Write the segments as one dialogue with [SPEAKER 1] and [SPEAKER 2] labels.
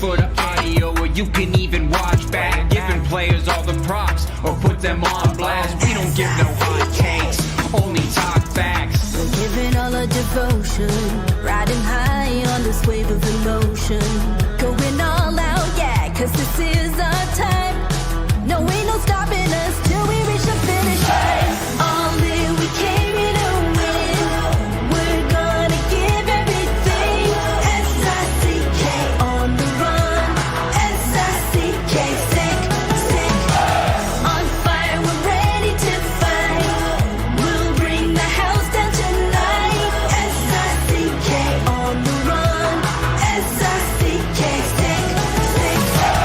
[SPEAKER 1] for the audio, or you can even watch back. Giving players all the props, or put them on blast. We don't give no hot takes, only talk facts.
[SPEAKER 2] We're giving all our devotion, riding high on this wave of emotion. Going all out, yeah, cause this is our time. No, ain't no stopping us till we reach the finish line. All in, we came here to win. We're gonna give everything. S-I-C-K on the run. S-I-C-K, sick, sick. On fire, we're ready to fight. We'll bring the house down tonight. S-I-C-K on the run. S-I-C-K, sick, sick.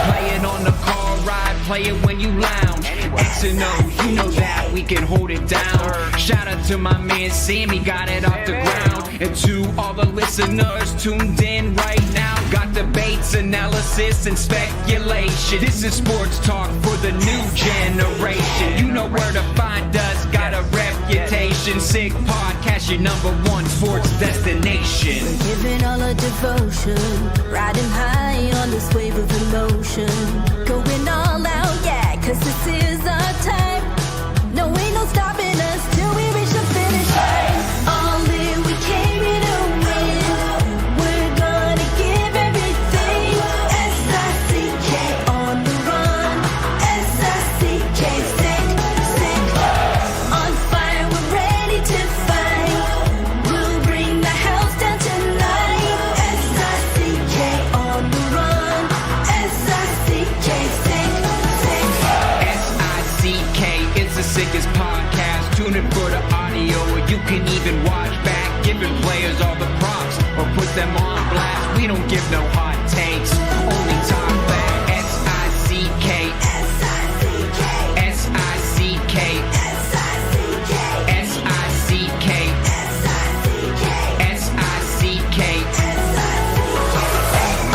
[SPEAKER 1] Play it on the car ride, play it when you lounge. X and O, you know that we can hold it down. Shout out to my man Sammy, got it off the ground. And to all the listeners tuned in right now, got debates, analysis, and speculation. This is sports talk for the new generation. You know where to find us, got a reputation. Sick podcast, your #1 sports destination.
[SPEAKER 2] We're giving all our devotion, riding high on this wave of emotion. Going all out, yeah, cause this is our time. No, ain't no stopping us till we reach the finish line. All in, we came here to win. We're gonna give everything. S-I-C-K on the run. S-I-C-K, sick, sick. On fire, we're ready to fight. We'll bring the house down tonight. S-I-C-K on the run. S-I-C-K, sick, sick.
[SPEAKER 1] S-I-C-K is the sickest podcast. Tune in for the audio, or you can even watch back. Giving players all the props, or put them on blast. We don't give no hot takes, only talk back. S-I-C-K,
[SPEAKER 2] S-I-C-K,
[SPEAKER 1] S-I-C-K,
[SPEAKER 2] S-I-C-K,
[SPEAKER 1] S-I-C-K,
[SPEAKER 2] S-I-C-K,
[SPEAKER 1] S-I-C-K.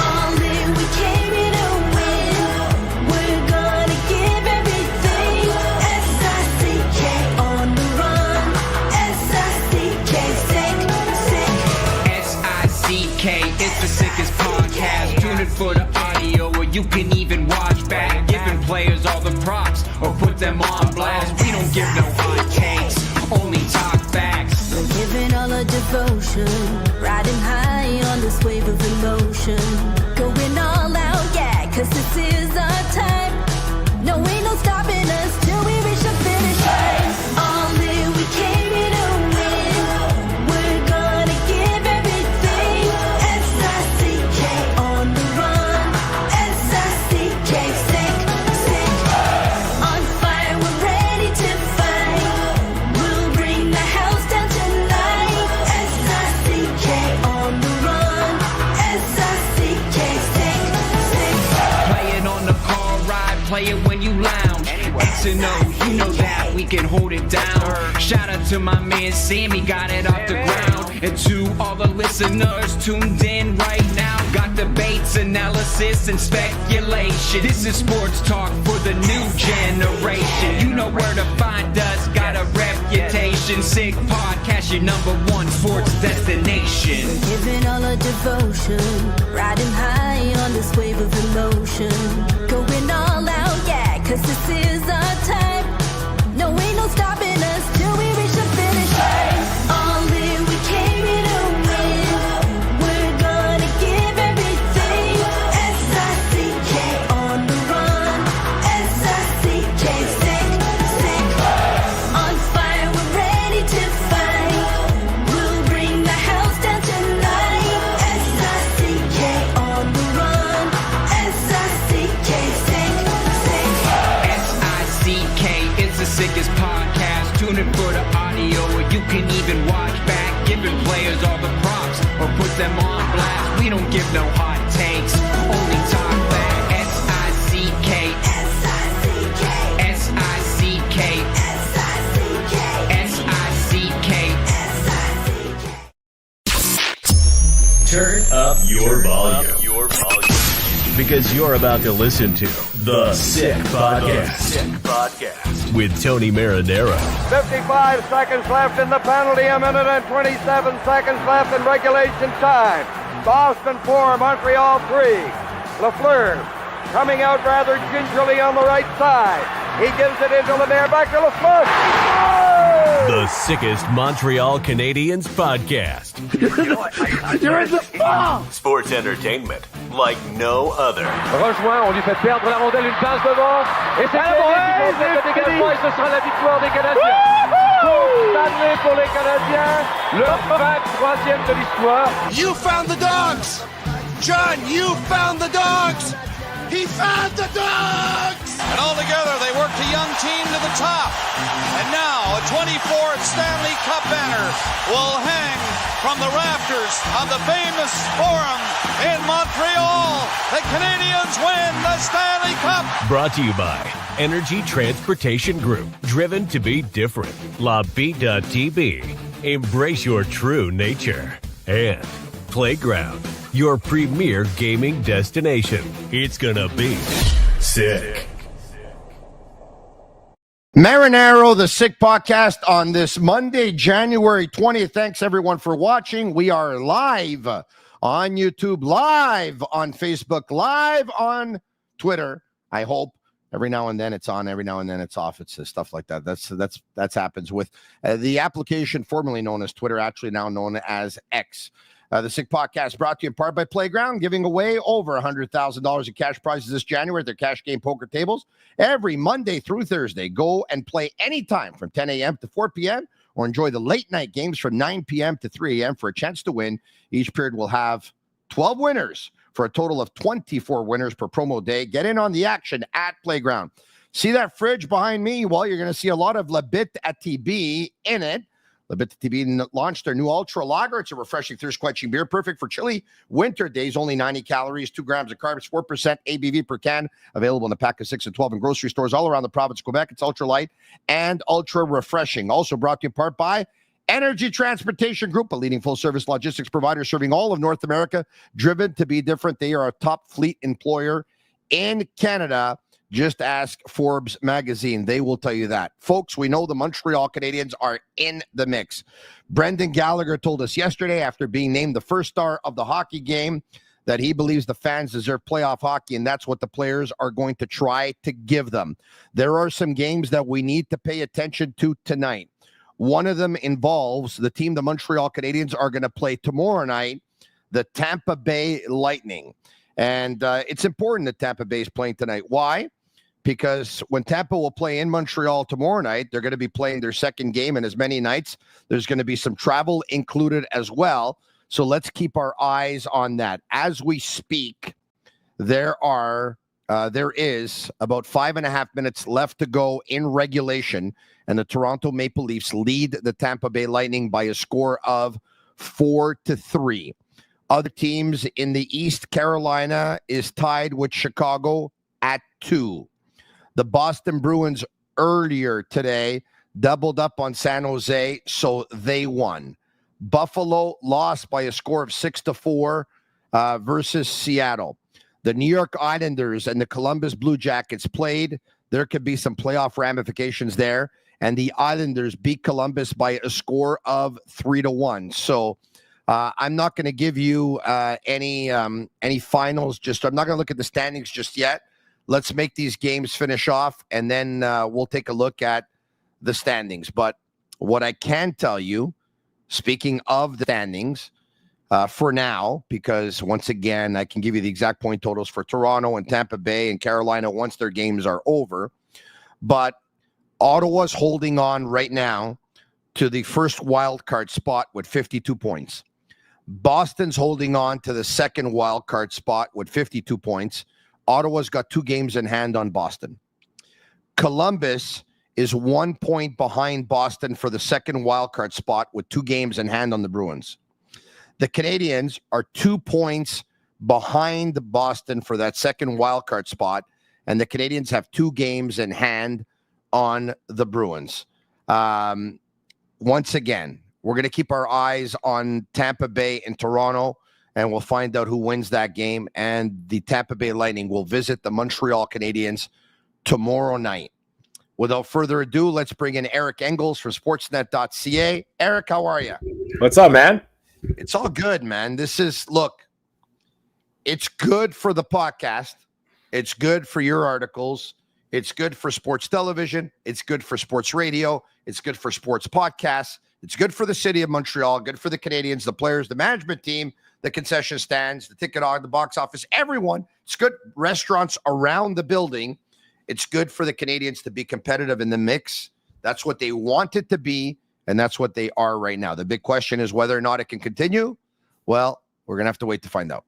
[SPEAKER 2] all in, we came here to win. We're gonna give everything. S-I-C-K on the run. S-I-C-K, sick, sick.
[SPEAKER 1] S-I-C-K, it's the sickest podcast. Tune in for the audio, or you can even watch back. Giving players all the props, or put them on blast. We don't give no hot takes, only talk facts.
[SPEAKER 2] We're giving all our devotion, riding high on this wave of emotion. Going all out, yeah, cause this is our time. No, ain't no stopping us till we reach the finish line. All in, we came here to win. We're gonna give everything. S-I-C-K on the run. S-I-C-K, sick, sick. On fire, we're ready to fight. We'll bring the house down tonight. S-I-C-K on the run. S-I-C-K, sick, sick.
[SPEAKER 1] Play it on the car ride, play it when you lounge. X and O, you know that we can hold it down. Shout out to my man Sammy, got it off the ground. And to all the listeners tuned in right now, got debates, analysis, and speculation. This is sports talk for the new generation. You know where to find us, got a reputation. Sick podcast, your #1 sports destination.
[SPEAKER 2] We're giving all our devotion, riding high on this wave of emotion. Going all out, yeah, cause this is our time. No, ain't no stopping us till we reach the finish line. All in, we came here to win. We're gonna give everything. S-I-C-K on the run. S-I-C-K, sick, sick. On fire, we're ready to fight. We'll bring the house down tonight. S-I-C-K on the run. S-I-C-K, sick, sick.
[SPEAKER 1] S-I-C-K, it's the sickest podcast. Tune in for the audio, or you can even watch back. Giving players all the props, or put them on blast. We don't give no hot takes, only talk back. S-I-C-K,
[SPEAKER 2] S-I-C-K,
[SPEAKER 1] S-I-C-K,
[SPEAKER 2] S-I-C-K,
[SPEAKER 1] S-I-C-K.
[SPEAKER 2] S-I-C-K.
[SPEAKER 3] Turn up your volume. Because you're about to listen to The Sick Podcast. With Tony Marinaro.
[SPEAKER 4] 55 seconds left in the penalty, a minute and 27 seconds left in regulation time. Boston 4, Montreal 3. Lafleur coming out rather gingerly on the right side. He gives it into Lemaire, back to Lafleur. Oh!
[SPEAKER 3] The sickest Montreal Canadiens podcast.
[SPEAKER 5] You're in the ball!
[SPEAKER 3] Sports entertainment like no other.
[SPEAKER 4] Rejoint, on lui fait perdre la rondelle, une passe devant. Et c'est le dégagement et ce sera la victoire des Canadiens. Stanley pour les Canadiens, le 23e de l'histoire.
[SPEAKER 5] You found the dogs! John, you found the dogs! He found the dogs! And all together, they worked a young team to the top. And now, a 24th Stanley Cup banner will hang from the rafters of the famous Forum in Montreal. The Canadiens win the Stanley Cup!
[SPEAKER 3] Brought to you by Energy Transportation Group. Driven to be different. La Tibi. Embrace your true nature. And Playground, your premier gaming destination. It's gonna be sick.
[SPEAKER 6] Marinaro, the Sick Podcast on this Monday, January 20th. Thanks, everyone, for watching. We are live on YouTube, live on Facebook, live on Twitter. I hope every now and then it's on, every now and then it's off. It's stuff like that. That's happens with the application formerly known as Twitter, actually now known as X. The Sick Podcast brought to you in part by Playground, giving away over $100,000 in cash prizes this January at their cash game poker tables every Monday through Thursday. Go and play anytime from 10 a.m. to 4 p.m. or enjoy the late night games from 9 p.m. to 3 a.m. for a chance to win. Each period will have 12 winners for a total of 24 winners per promo day. Get in on the action at Playground. See that fridge behind me? Well, you're going to see a lot of Bittt at Tibi in it. Bittt Tibi launched their new Ultra Lager. It's a refreshing, thirst-quenching beer, perfect for chilly winter days. Only 90 calories, 2 grams of carbs, 4% ABV per can. Available in a pack of 6 and 12 in grocery stores all around the province of Quebec. It's ultra light and ultra refreshing. Also brought to you in part by Energy Transportation Group, a leading full-service logistics provider serving all of North America. Driven to be different. They are a top fleet employer in Canada. Just ask Forbes magazine. They will tell you that. Folks, we know the Montreal Canadiens are in the mix. Brendan Gallagher told us yesterday, after being named the first star of the hockey game, that he believes the fans deserve playoff hockey, and that's what the players are going to try to give them. There are some games that we need to pay attention to tonight. One of them involves the team the Montreal Canadiens are going to play tomorrow night, the Tampa Bay Lightning. And it's important that Tampa Bay is playing tonight. Why? Because when Tampa will play in Montreal tomorrow night, they're going to be playing their second game in as many nights. There's going to be some travel included as well. So let's keep our eyes on that. As we speak, there is about 5.5 minutes left to go in regulation, and the Toronto Maple Leafs lead the Tampa Bay Lightning by a score of 4-3. Other teams in the East, Carolina is tied with Chicago at 2. The Boston Bruins earlier today doubled up on San Jose, so they won. Buffalo lost by a score of 6-4 versus Seattle. The New York Islanders and the Columbus Blue Jackets played. There could be some playoff ramifications there. And the Islanders beat Columbus by a score of 3-1. So I'm not going to give you any finals. I'm not going to look at the standings just yet. Let's make these games finish off, and then we'll take a look at the standings. But what I can tell you, speaking of the standings, for now, because once again, I can give you the exact point totals for Toronto and Tampa Bay and Carolina once their games are over. But Ottawa's holding on right now to the first wild card spot with 52 points. Boston's holding on to the second wild card spot with 52 points. Ottawa's got 2 games in hand on Boston. Columbus is 1 point behind Boston for the second wildcard spot with 2 games in hand on the Bruins. The Canadiens are 2 points behind Boston for that second wildcard spot, and the Canadiens have 2 games in hand on the Bruins. Once again, we're going to keep our eyes on Tampa Bay and Toronto, and we'll find out who wins that game. And the Tampa Bay Lightning will visit the Montreal Canadiens tomorrow night. Without further ado, let's bring in Eric Engels from Sportsnet.ca. Eric, how are you?
[SPEAKER 7] What's up, man?
[SPEAKER 6] It's all good, man. Look, it's good for the podcast. It's good for your articles. It's good for sports television. It's good for sports radio. It's good for sports podcasts. It's good for the city of Montreal, good for the Canadians, the players, the management team, the concession stands, the ticket the box office, everyone. It's good. Restaurants around the building. It's good for the Canadians to be competitive in the mix. That's what they want it to be, and that's what they are right now. The big question is whether or not it can continue. Well, we're going to have to wait to find out.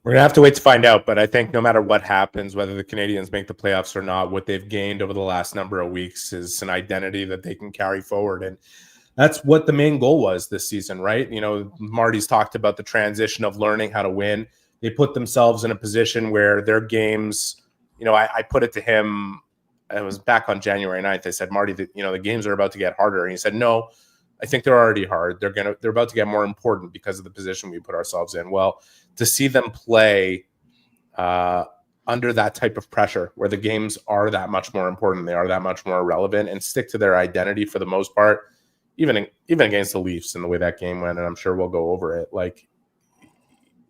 [SPEAKER 7] We're going to have to wait to find out, but I think no matter what happens, whether the Canadians make the playoffs or not, what they've gained over the last number of weeks is an identity that they can carry forward. And that's what the main goal was this season, right? You know, Marty's talked about the transition of learning how to win. They put themselves in a position where their games, you know, I put it to him, it was back on January 9th. I said, Marty, the games are about to get harder. And he said, no, I think they're already hard. They're about to get more important because of the position we put ourselves in. Well, to see them play under that type of pressure where the games are that much more important, they are that much more relevant, and stick to their identity for the most part, even against the Leafs and the way that game went, and I'm sure we'll go over it. Like,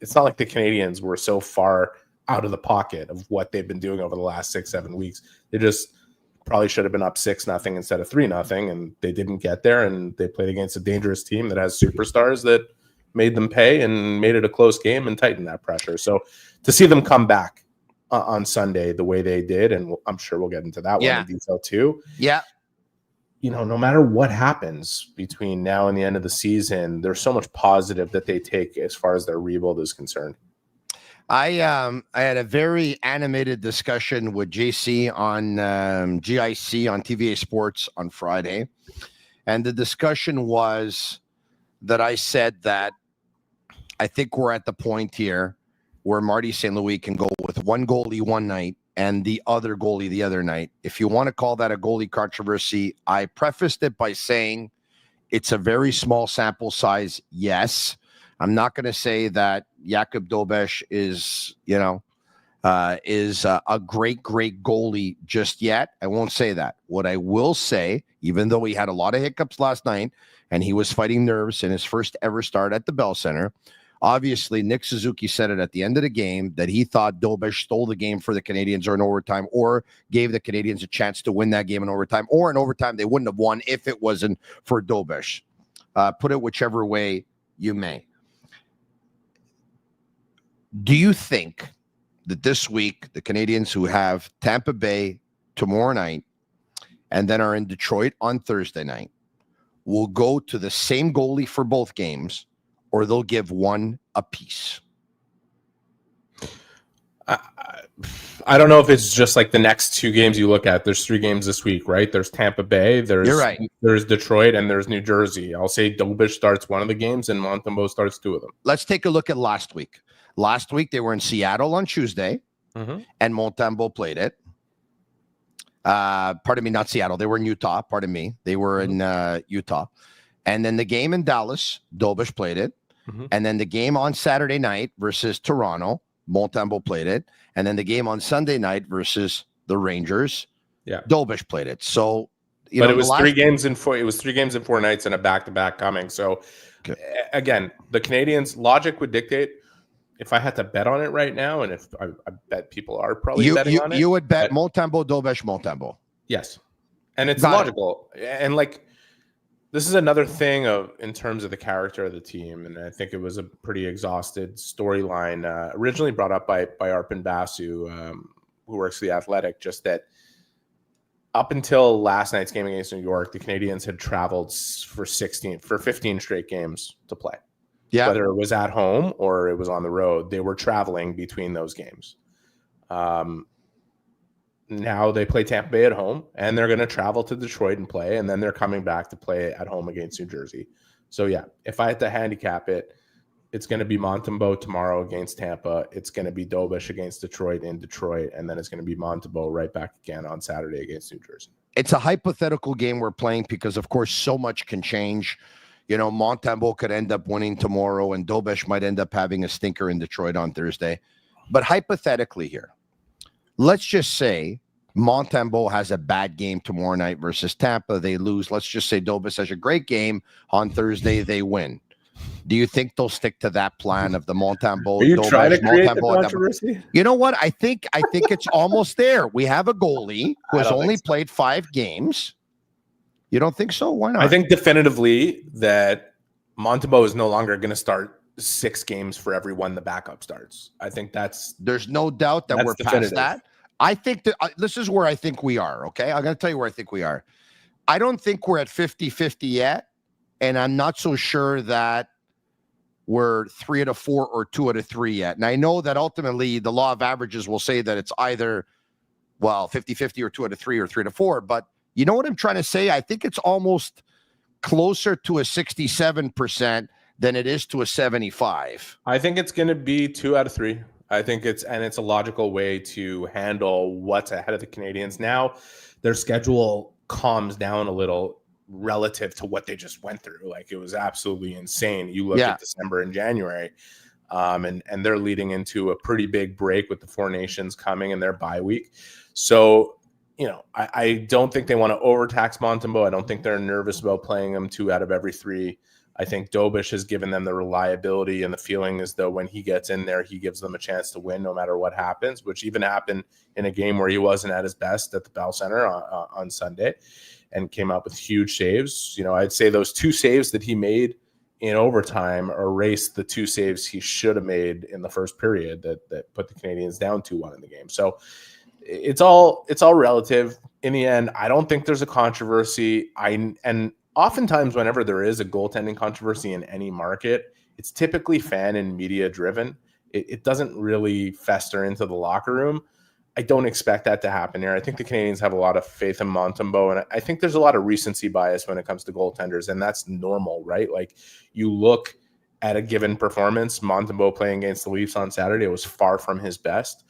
[SPEAKER 7] it's not like the Canadians were so far out of the pocket of what they've been doing over the last 6-7 weeks. They just probably should have been up 6-0 instead of 3-0, and they didn't get there, and they played against a dangerous team that has superstars that made them pay and made it a close game and tightened that pressure. So to see them come back on Sunday the way they did, and I'm sure we'll get into that one in detail too.
[SPEAKER 6] Yeah.
[SPEAKER 7] You know, no matter what happens between now and the end of the season, there's so much positive that they take as far as their rebuild is concerned.
[SPEAKER 6] I had a very animated discussion with JC on GIC on TVA Sports on Friday. And the discussion was that I said that I think we're at the point here where Marty St. Louis can go with one goalie one night and the other goalie the other night. If you want to call that a goalie controversy, I prefaced it by saying it's a very small sample size. Yes. I'm not going to say that Jakub Dobes is a great goalie just yet. I won't say that. What I will say, even though he had a lot of hiccups last night and he was fighting nerves in his first ever start at the Bell Center, obviously Nick Suzuki said it at the end of the game that he thought Dobes stole the game for the Canadians or in overtime, or gave the Canadians a chance to win that game in overtime, or in overtime they wouldn't have won if it wasn't for Dobes. Put it whichever way you may. Do you think that this week, the Canadians who have Tampa Bay tomorrow night and then are in Detroit on Thursday night will go to the same goalie for both games, or they'll give one apiece?
[SPEAKER 7] I don't know if it's just like the next two games you look at. There's 3 games this week, right? There's Tampa Bay,
[SPEAKER 6] You're right.
[SPEAKER 7] There's Detroit, and there's New Jersey. I'll say Dobes starts one of the games and Montembeault starts 2 of them.
[SPEAKER 6] Let's take a look at last week. Last week, they were in Seattle on Tuesday, and Montembeault played it. Pardon me, not Seattle. They were in Utah. Pardon me. They were in Utah. And then the game in Dallas, Dobes played it. And then the game on Saturday night versus Toronto, Montembeault played it. And then the game on Sunday night versus the Rangers, Dobes played it. So,
[SPEAKER 7] it was 3 games in 4. It was 3 games in 4 nights and a back-to-back coming. So, again, the Canadians' logic would dictate. If I had to bet on it right now, and if I bet people are probably betting on it,
[SPEAKER 6] you would bet Montembeault, Dobes, Montembeault.
[SPEAKER 7] Yes, and it's logical. And like, this is another thing in terms of the character of the team, and I think it was a pretty exhausted storyline originally brought up by Arpen Basu, who works for The Athletic. Just that up until last night's game against New York, the Canadians had traveled for 15 straight games to play. Yeah. Whether it was at home or it was on the road, they were traveling between those games. Now they play Tampa Bay at home, and they're going to travel to Detroit and play, and then they're coming back to play at home against New Jersey. So, yeah, if I had to handicap it, it's going to be Montembeault tomorrow against Tampa. It's going to be Dobes against Detroit in Detroit, and then it's going to be Montembeault right back again on Saturday against New Jersey.
[SPEAKER 6] It's a hypothetical game we're playing because, of course, so much can change. You know, Montembeault could end up winning tomorrow, and Dobes might end up having a stinker in Detroit on Thursday. But hypothetically here, let's just say Montembeault has a bad game tomorrow night versus Tampa. They lose. Let's just say Dobes has a great game on Thursday. They win. Do you think they'll stick to that plan of the Montembeault?
[SPEAKER 7] Are you
[SPEAKER 6] Dobes,
[SPEAKER 7] trying to create the
[SPEAKER 6] Montembeault,
[SPEAKER 7] controversy?
[SPEAKER 6] You know what? I think it's almost there. We have a goalie who has only played 5 games. You don't think so? Why not?
[SPEAKER 7] I think definitively that Montembeault is no longer going to start 6 games for everyone the backup starts. I think
[SPEAKER 6] there's no doubt that we're
[SPEAKER 7] definitive.
[SPEAKER 6] past that. I think that this is where I think we are. Okay. I'm going to tell you where I think we are. I don't think we're at 50-50 yet. And I'm not so sure that we're 3 out of 4 or 2 out of 3 yet. And I know that ultimately the law of averages will say that it's either, 50-50 or 2 out of 3 or 3 out of 4. But you know what I'm trying to say? I think it's almost closer to a 67% than it is to a 75.
[SPEAKER 7] I think it's going to be 2 out of 3. I think it's a logical way to handle what's ahead of the Canadians. Now their schedule calms down a little relative to what they just went through. Like, it was absolutely insane. You look at December and January, and they're leading into a pretty big break with the 4 Nations coming in their bye week. So, I don't think they want to overtax Montembeault. I don't think they're nervous about playing them 2 out of every 3. I think Dobes has given them the reliability and the feeling as though when he gets in there, he gives them a chance to win no matter what happens, which even happened in a game where he wasn't at his best at the Bell Center on Sunday and came up with huge saves. I'd say those 2 saves that he made in overtime erased the 2 saves he should have made in the first period that put the Canadians down 2-1 in the game. So it's all relative. In the end, I don't think there's a controversy. And oftentimes whenever there is a goaltending controversy in any market, it's typically fan and media driven. It doesn't really fester into the locker room. I don't expect that to happen here. I think the Canadians have a lot of faith in Montembeault, and I think there's a lot of recency bias when it comes to goaltenders, and that's normal, right? Like, you look at a given performance, Montembeault playing against the Leafs on Saturday, it was far from his best.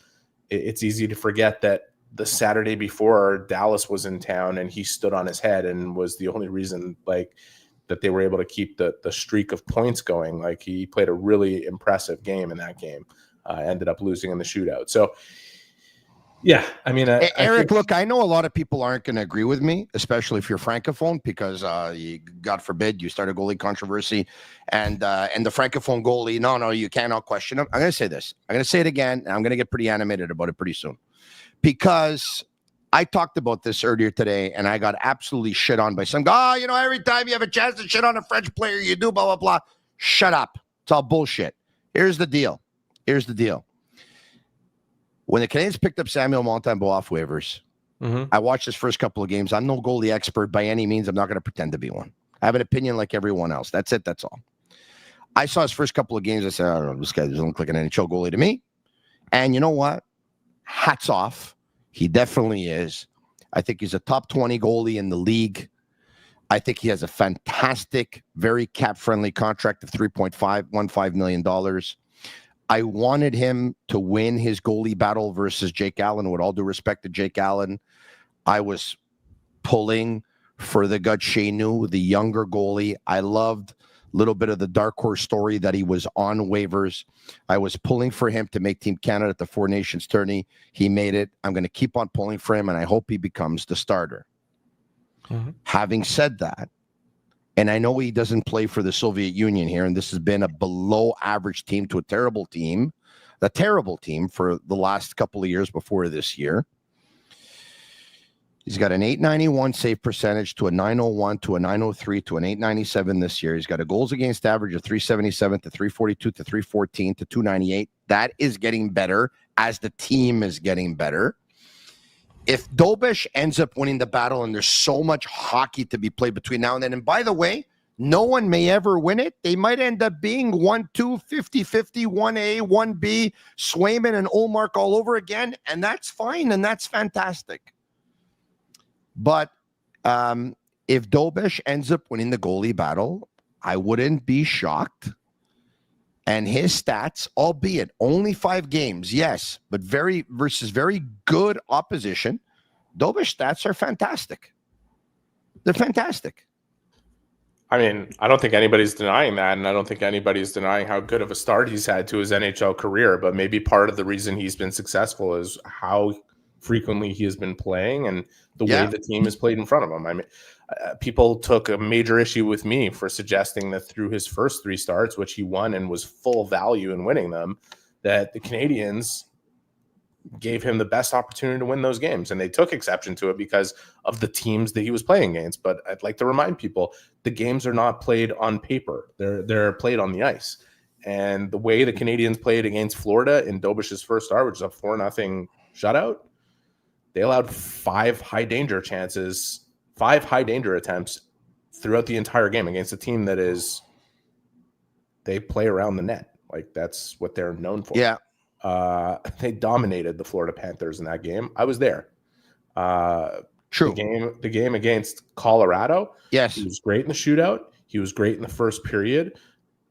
[SPEAKER 7] It's easy to forget that the Saturday before, Dallas was in town and he stood on his head and was the only reason that they were able to keep the streak of points going. Like, he played a really impressive game in that game, ended up losing in the shootout. So, yeah, I mean,
[SPEAKER 6] Eric, look, I know a lot of people aren't going to agree with me, especially if you're Francophone, because God forbid you start a goalie controversy and the Francophone goalie. No, you cannot question him. I'm going to say this. I'm going to say it again. And I'm going to get pretty animated about it pretty soon, because I talked about this earlier today and I got absolutely shit on by some guy. Every time you have a chance to shit on a French player, you do blah, blah, blah. Shut up. It's all bullshit. Here's the deal. When the Canadians picked up Samuel Montembeault off waivers, I watched his first couple of games. I'm no goalie expert by any means. I'm not going to pretend to be one. I have an opinion like everyone else. That's it. That's all. I saw his first couple of games. I said, I don't know, this guy doesn't look like an NHL goalie to me. And you know what? Hats off. He definitely is. I think he's a top 20 goalie in the league. I think he has a fantastic, very cap-friendly contract of $3.15 million. I wanted him to win his goalie battle versus Jake Allen. With all due respect to Jake Allen, I was pulling for the Gutshenu, the younger goalie. I loved a little bit of the dark horse story that he was on waivers. I was pulling for him to make Team Canada at the Four Nations tourney. He made it. I'm going to keep on pulling for him, and I hope he becomes the starter. Having said that, and I know he doesn't play for the Soviet Union here, and this has been a below-average team to a terrible team for the last couple of years before this year. He's got an 891 save percentage to a 901 to a 903 to an 897 this year. He's got a goals against average of 377 to 342 to 314 to 298. That is getting better as the team is getting better. If Dobes ends up winning the battle, and there's so much hockey to be played between now and then, and by the way, no one may ever win it. They might end up being 1-2, 50-50, 1A, 1B, Swayman and Olmark all over again, and that's fine, and that's fantastic. But if Dobes ends up winning the goalie battle, I wouldn't be shocked. And his stats, albeit only 5 games, yes, but very good opposition, Dobes stats are fantastic. They're fantastic.
[SPEAKER 7] I mean, I don't think anybody's denying that, and I don't think anybody's denying how good of a start he's had to his NHL career, but maybe part of the reason he's been successful is how frequently he has been playing and the way the team has played in front of him. I mean, People took a major issue with me for suggesting that through his first 3 starts, which he won and was full value in winning them, that the Canadiens gave him the best opportunity to win those games. And they took exception to it because of the teams that he was playing against. But I'd like to remind people, the games are not played on paper. They're played on the ice. And the way the Canadiens played against Florida in Dobes' first start, which is a 4-0 shutout, they allowed 5 high danger attempts throughout the entire game against a team that they play around the net. Like, that's what they're known for.
[SPEAKER 6] Yeah.
[SPEAKER 7] They dominated the Florida Panthers in that game. I was there.
[SPEAKER 6] True.
[SPEAKER 7] The game against Colorado.
[SPEAKER 6] Yes.
[SPEAKER 7] He was great in the shootout. He was great in the first period.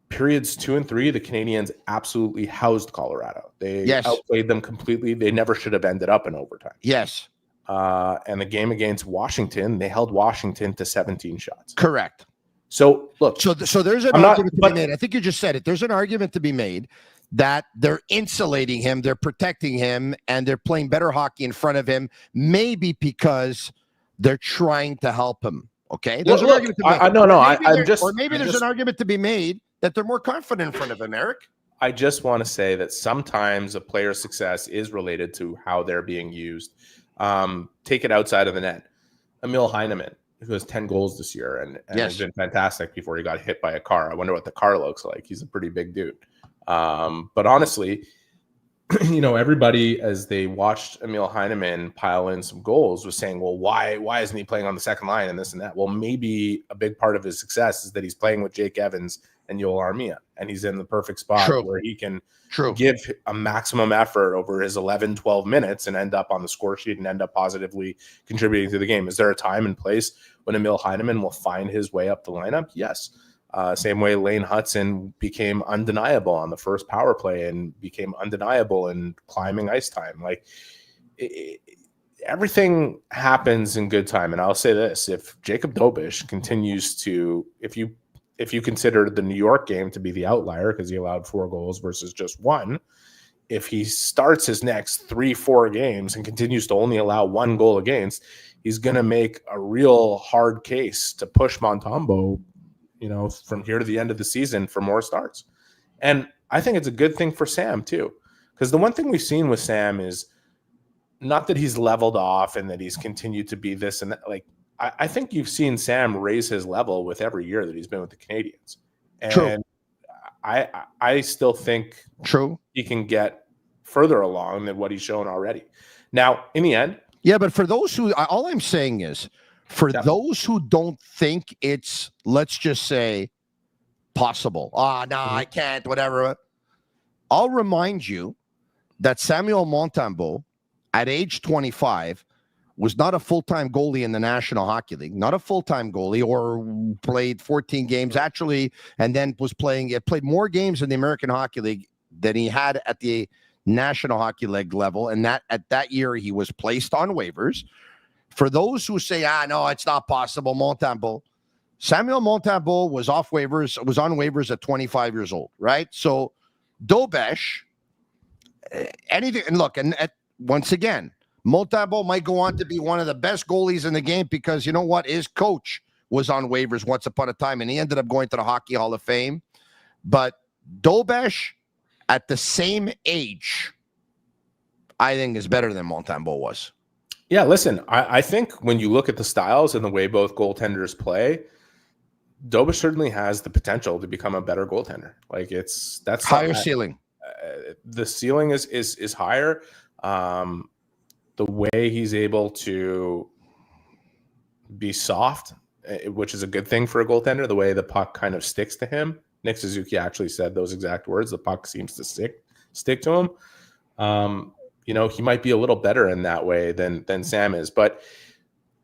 [SPEAKER 7] Periods 2 and 3, the Canadiens absolutely housed Colorado. They outplayed them completely. They never should have ended up in overtime.
[SPEAKER 6] Yes.
[SPEAKER 7] And the game against Washington, they held Washington to 17 shots.
[SPEAKER 6] Correct.
[SPEAKER 7] So look,
[SPEAKER 6] so there's an argument to be made. I think you just said it. There's an argument to be made that they're insulating him, they're protecting him, and they're playing better hockey in front of him, maybe because they're trying to help him. Okay, there's an argument to be made. There's an argument to be made that they're more confident in front of him, Eric.
[SPEAKER 7] I just want to say that sometimes a player's success is related to how they're being used. Take it outside of the net. Emil Heineman, who has 10 goals this year and has been fantastic before he got hit by a car. I wonder what the car looks like. He's a pretty big dude. But honestly, everybody, as they watched Emil Heineman pile in some goals, was saying, well, why isn't he playing on the second line and this and that? Well, maybe a big part of his success is that he's playing with Jake Evans and Yoel Armia, and he's in the perfect spot where he can give a maximum effort over his 11, 12 minutes and end up on the score sheet and end up positively contributing to the game. Is there a time and place when Emil Heineman will find his way up the lineup? Yes. Same way Lane Hutson became undeniable on the first power play and became undeniable in climbing ice time. Like, everything happens in good time. And I'll say this, if Jakub Dobes continues to, if you consider the New York game to be the outlier because he allowed 4 goals versus just 1, if he starts his next 3-4 games and continues to only allow 1 goal against, he's going to make a real hard case to push Montembeault, from here to the end of the season for more starts. And I think it's a good thing for Sam too, because the one thing we've seen with Sam is not that he's leveled off and that he's continued to be this and that. Like, I think you've seen Sam raise his level with every year that he's been with the Canadiens. And
[SPEAKER 6] True.
[SPEAKER 7] I still think he can get further along than what he's shown already. Now, in the end.
[SPEAKER 6] Yeah, but for those who, all I'm saying is, for those who don't think it's, let's just say, possible. I can't, whatever. I'll remind you that Samuel Montembeault, at age 25, was not a full-time goalie in the National Hockey League, not a full-time goalie, or played 14 games actually, and then played more games in the American Hockey League than he had at the National Hockey League level. And that at that year, he was placed on waivers. For those who say, no, it's not possible, Samuel Montembeault was on waivers at 25 years old, right? So Dobes, anything, and look, once again, Montembeault might go on to be one of the best goalies in the game because, you know what, his coach was on waivers once upon a time, and he ended up going to the Hockey Hall of Fame. But Dobes, at the same age, I think is better than Montembeault was.
[SPEAKER 7] Yeah, listen, I think when you look at the styles and the way both goaltenders play, Dobes certainly has the potential to become a better goaltender. Like, that's
[SPEAKER 6] higher ceiling.
[SPEAKER 7] The ceiling is higher. The way he's able to be soft, which is a good thing for a goaltender, the way the puck kind of sticks to him. Nick Suzuki actually said those exact words. The puck seems to stick to him. He might be a little better in that way than Sam is, but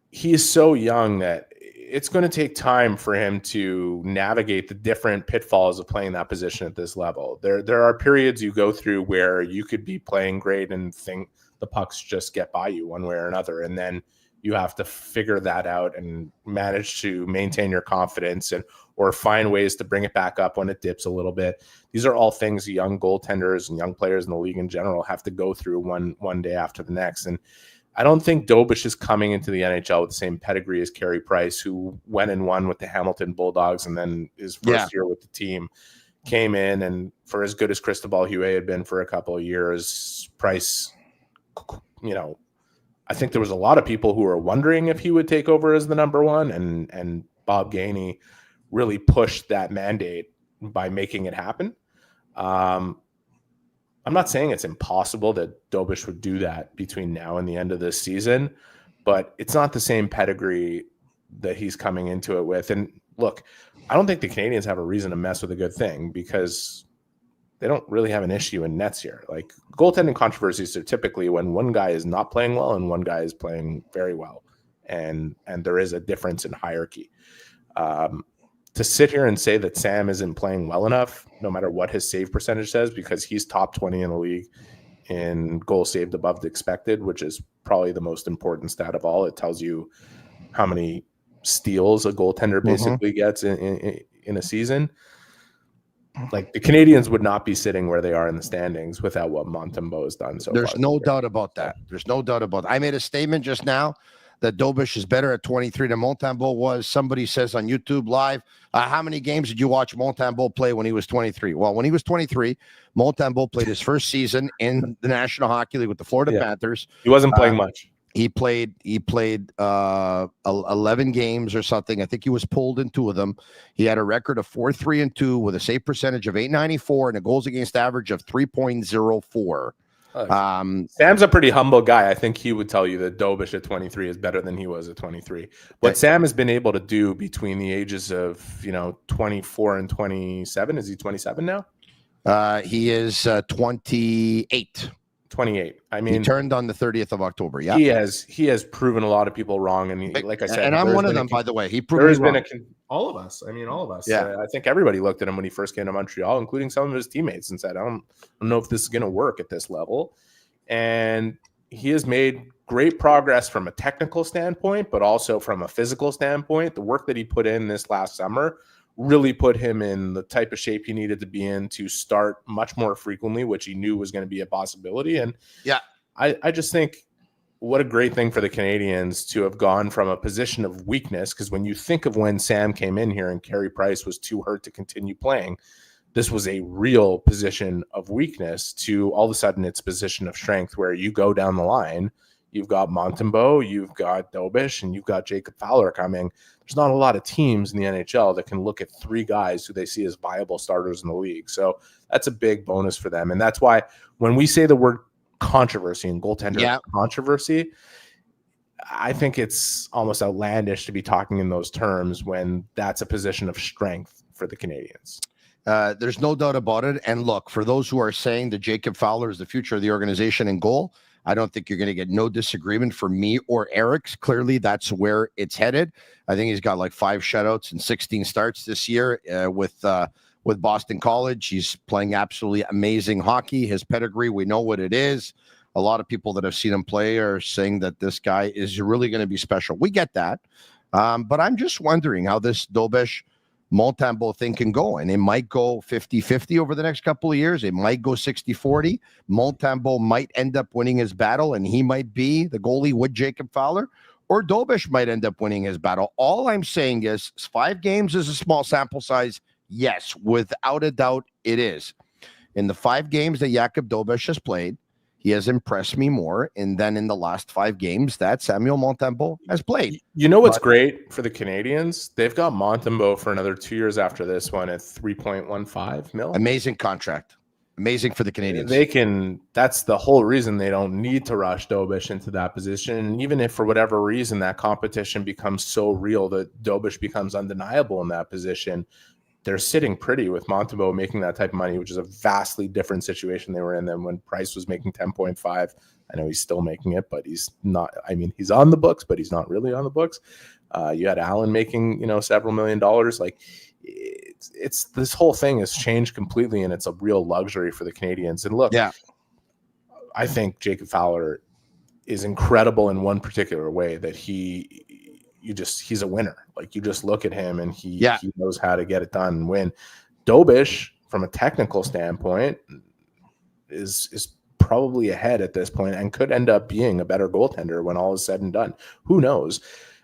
[SPEAKER 7] he is so young that it's going to take time for him to navigate the different pitfalls of playing that position at this level. There are periods you go through where you could be playing great and think the pucks just get by you one way or another, and then you have to figure that out and manage to maintain your confidence or find ways to bring it back up when it dips a little bit. These are all things young goaltenders and young players in the league in general have to go through one day after the next. And I don't think Dobes is coming into the NHL with the same pedigree as Carey Price, who went and won with the Hamilton Bulldogs, and then his first year with the team came in, and for as good as Cristobal Huet had been for a couple of years, Price, I think there was a lot of people who were wondering if he would take over as the number one, and Bob Gainey really pushed that mandate by making it happen. I'm not saying it's impossible that Dobes would do that between now and the end of this season, but it's not the same pedigree that he's coming into it with. And look, I don't think the Canadians have a reason to mess with a good thing because they don't really have an issue in nets here. Like, goaltending controversies are typically when one guy is not playing well and one guy is playing very well. And there is a difference in hierarchy. To sit here and say that Sam isn't playing well enough, no matter what his save percentage says, because he's top 20 in the league in goals saved above the expected, which is probably the most important stat of all. It tells you how many steals a goaltender basically gets in a season. Like, the Canadians would not be sitting where they are in the standings without what Montembeault has done. So
[SPEAKER 6] there's no doubt about that. There's no doubt about that. I made a statement just now that Dobes is better at 23 than Montembeault was. Somebody says on YouTube Live, how many games did you watch Montembeault play when he was 23? Well, when he was 23, Montembeault played his first season in the National Hockey League with the Florida Panthers.
[SPEAKER 7] He wasn't playing much.
[SPEAKER 6] He played 11 games or something. I think he was pulled in 2 of them. He had a record of 4-3-2 with a save percentage of .894 and a goals against average of 3.04.
[SPEAKER 7] Sam's a pretty humble guy. I think he would tell you that Dobes at 23 is better than he was at 23. What Sam has been able to do between the ages of 24 and 27, is he 27 now?
[SPEAKER 6] He is 28.
[SPEAKER 7] 28. I mean,
[SPEAKER 6] he turned on the 30th of October. Yeah,
[SPEAKER 7] he has proven a lot of people wrong, and like I said,
[SPEAKER 6] and I'm one of them, by the way. He proved me wrong.
[SPEAKER 7] All of us. I mean, all of us.
[SPEAKER 6] Yeah,
[SPEAKER 7] I think everybody looked at him when he first came to Montreal, including some of his teammates, and said, "I don't know if this is going to work at this level." And he has made great progress from a technical standpoint, but also from a physical standpoint. The work that he put in this last summer really put him in the type of shape he needed to be in to start much more frequently, which he knew was going to be a possibility. And I just think what a great thing for the Canadians to have gone from a position of weakness, because when you think of when Sam came in here and Carey Price was too hurt to continue playing, this was a real position of weakness, to all of a sudden it's position of strength, where you go down the line, you've got Montembeault, you've got Dobes, and you've got Jakub Fowler coming. There's not a lot of teams in the NHL that can look at 3 guys who they see as viable starters in the league. So that's a big bonus for them. And that's why when we say the word controversy and goaltender controversy, I think it's almost outlandish to be talking in those terms when that's a position of strength for the Canadians.
[SPEAKER 6] There's no doubt about it. And look, for those who are saying that Jakub Fowler is the future of the organization in goal, I don't think you're going to get no disagreement from me or Eric's. Clearly, that's where it's headed. I think he's got like 5 shutouts and 16 starts this year with Boston College. He's playing absolutely amazing hockey. His pedigree, we know what it is. A lot of people that have seen him play are saying that this guy is really going to be special. We get that. But I'm just wondering how this Dobes Montembeault thing can go. And it might go 50-50 over the next couple of years. It might go 60-40. Montembeault might end up winning his battle, and he might be the goalie with Jakub Fowler, or Dobes might end up winning his battle. All I'm saying is 5 games is a small sample size. Yes, without a doubt, it is. In the 5 games that Jakub Dobes has played, he has impressed me more than in the last 5 games that Samuel Montembeault has played.
[SPEAKER 7] You know what's great for the Canadians? They've got Montembeault for another 2 years after this one at $3.15 million.
[SPEAKER 6] Amazing contract. Amazing for the Canadians.
[SPEAKER 7] That's the whole reason they don't need to rush Dobes into that position. And even if for whatever reason that competition becomes so real that Dobes becomes undeniable in that position, they're sitting pretty with Montembeault making that type of money, which is a vastly different situation they were in than when Price was making 10.5. I know he's still making it, but he's not. I mean, he's on the books, but he's not really on the books. You had Allen making, several $1 million. Like, it's this whole thing has changed completely, and it's a real luxury for the Canadians. And look, I think Jakub Fowler is incredible in one particular way, that he's a winner. Like, you just look at him and he knows how to get it done and win. Dobes, from a technical standpoint, is probably ahead at this point and could end up being a better goaltender when all is said and done. Who knows?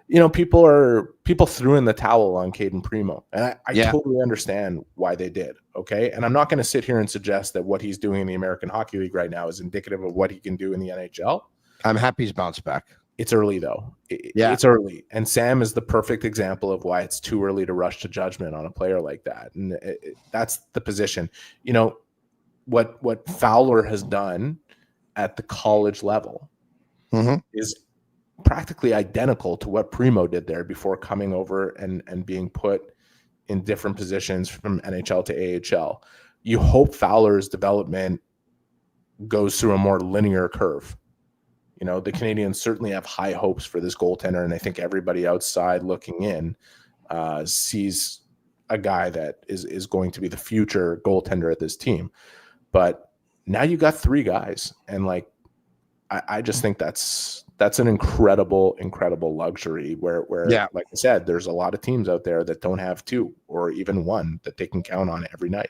[SPEAKER 7] People threw in the towel on Kaiden Primo, and I totally understand why they did. Okay. And I'm not going to sit here and suggest that what he's doing in the American Hockey League right now is indicative of what he can do in the NHL.
[SPEAKER 6] I'm happy he's bounced back.
[SPEAKER 7] It's early though. It's early. And Sam is the perfect example of why it's too early to rush to judgment on a player like that. And that's the position. What Fowler has done at the college level is practically identical to what Primo did there before coming over and being put in different positions from NHL to AHL. You hope Fowler's development goes through a more linear curve. The Canadiens certainly have high hopes for this goaltender, and I think everybody outside looking in sees a guy that is going to be the future goaltender at this team. But now you got 3 guys, and I just think that's an incredible luxury where like I said, there's a lot of teams out there that don't have 2 or even 1 that they can count on every night.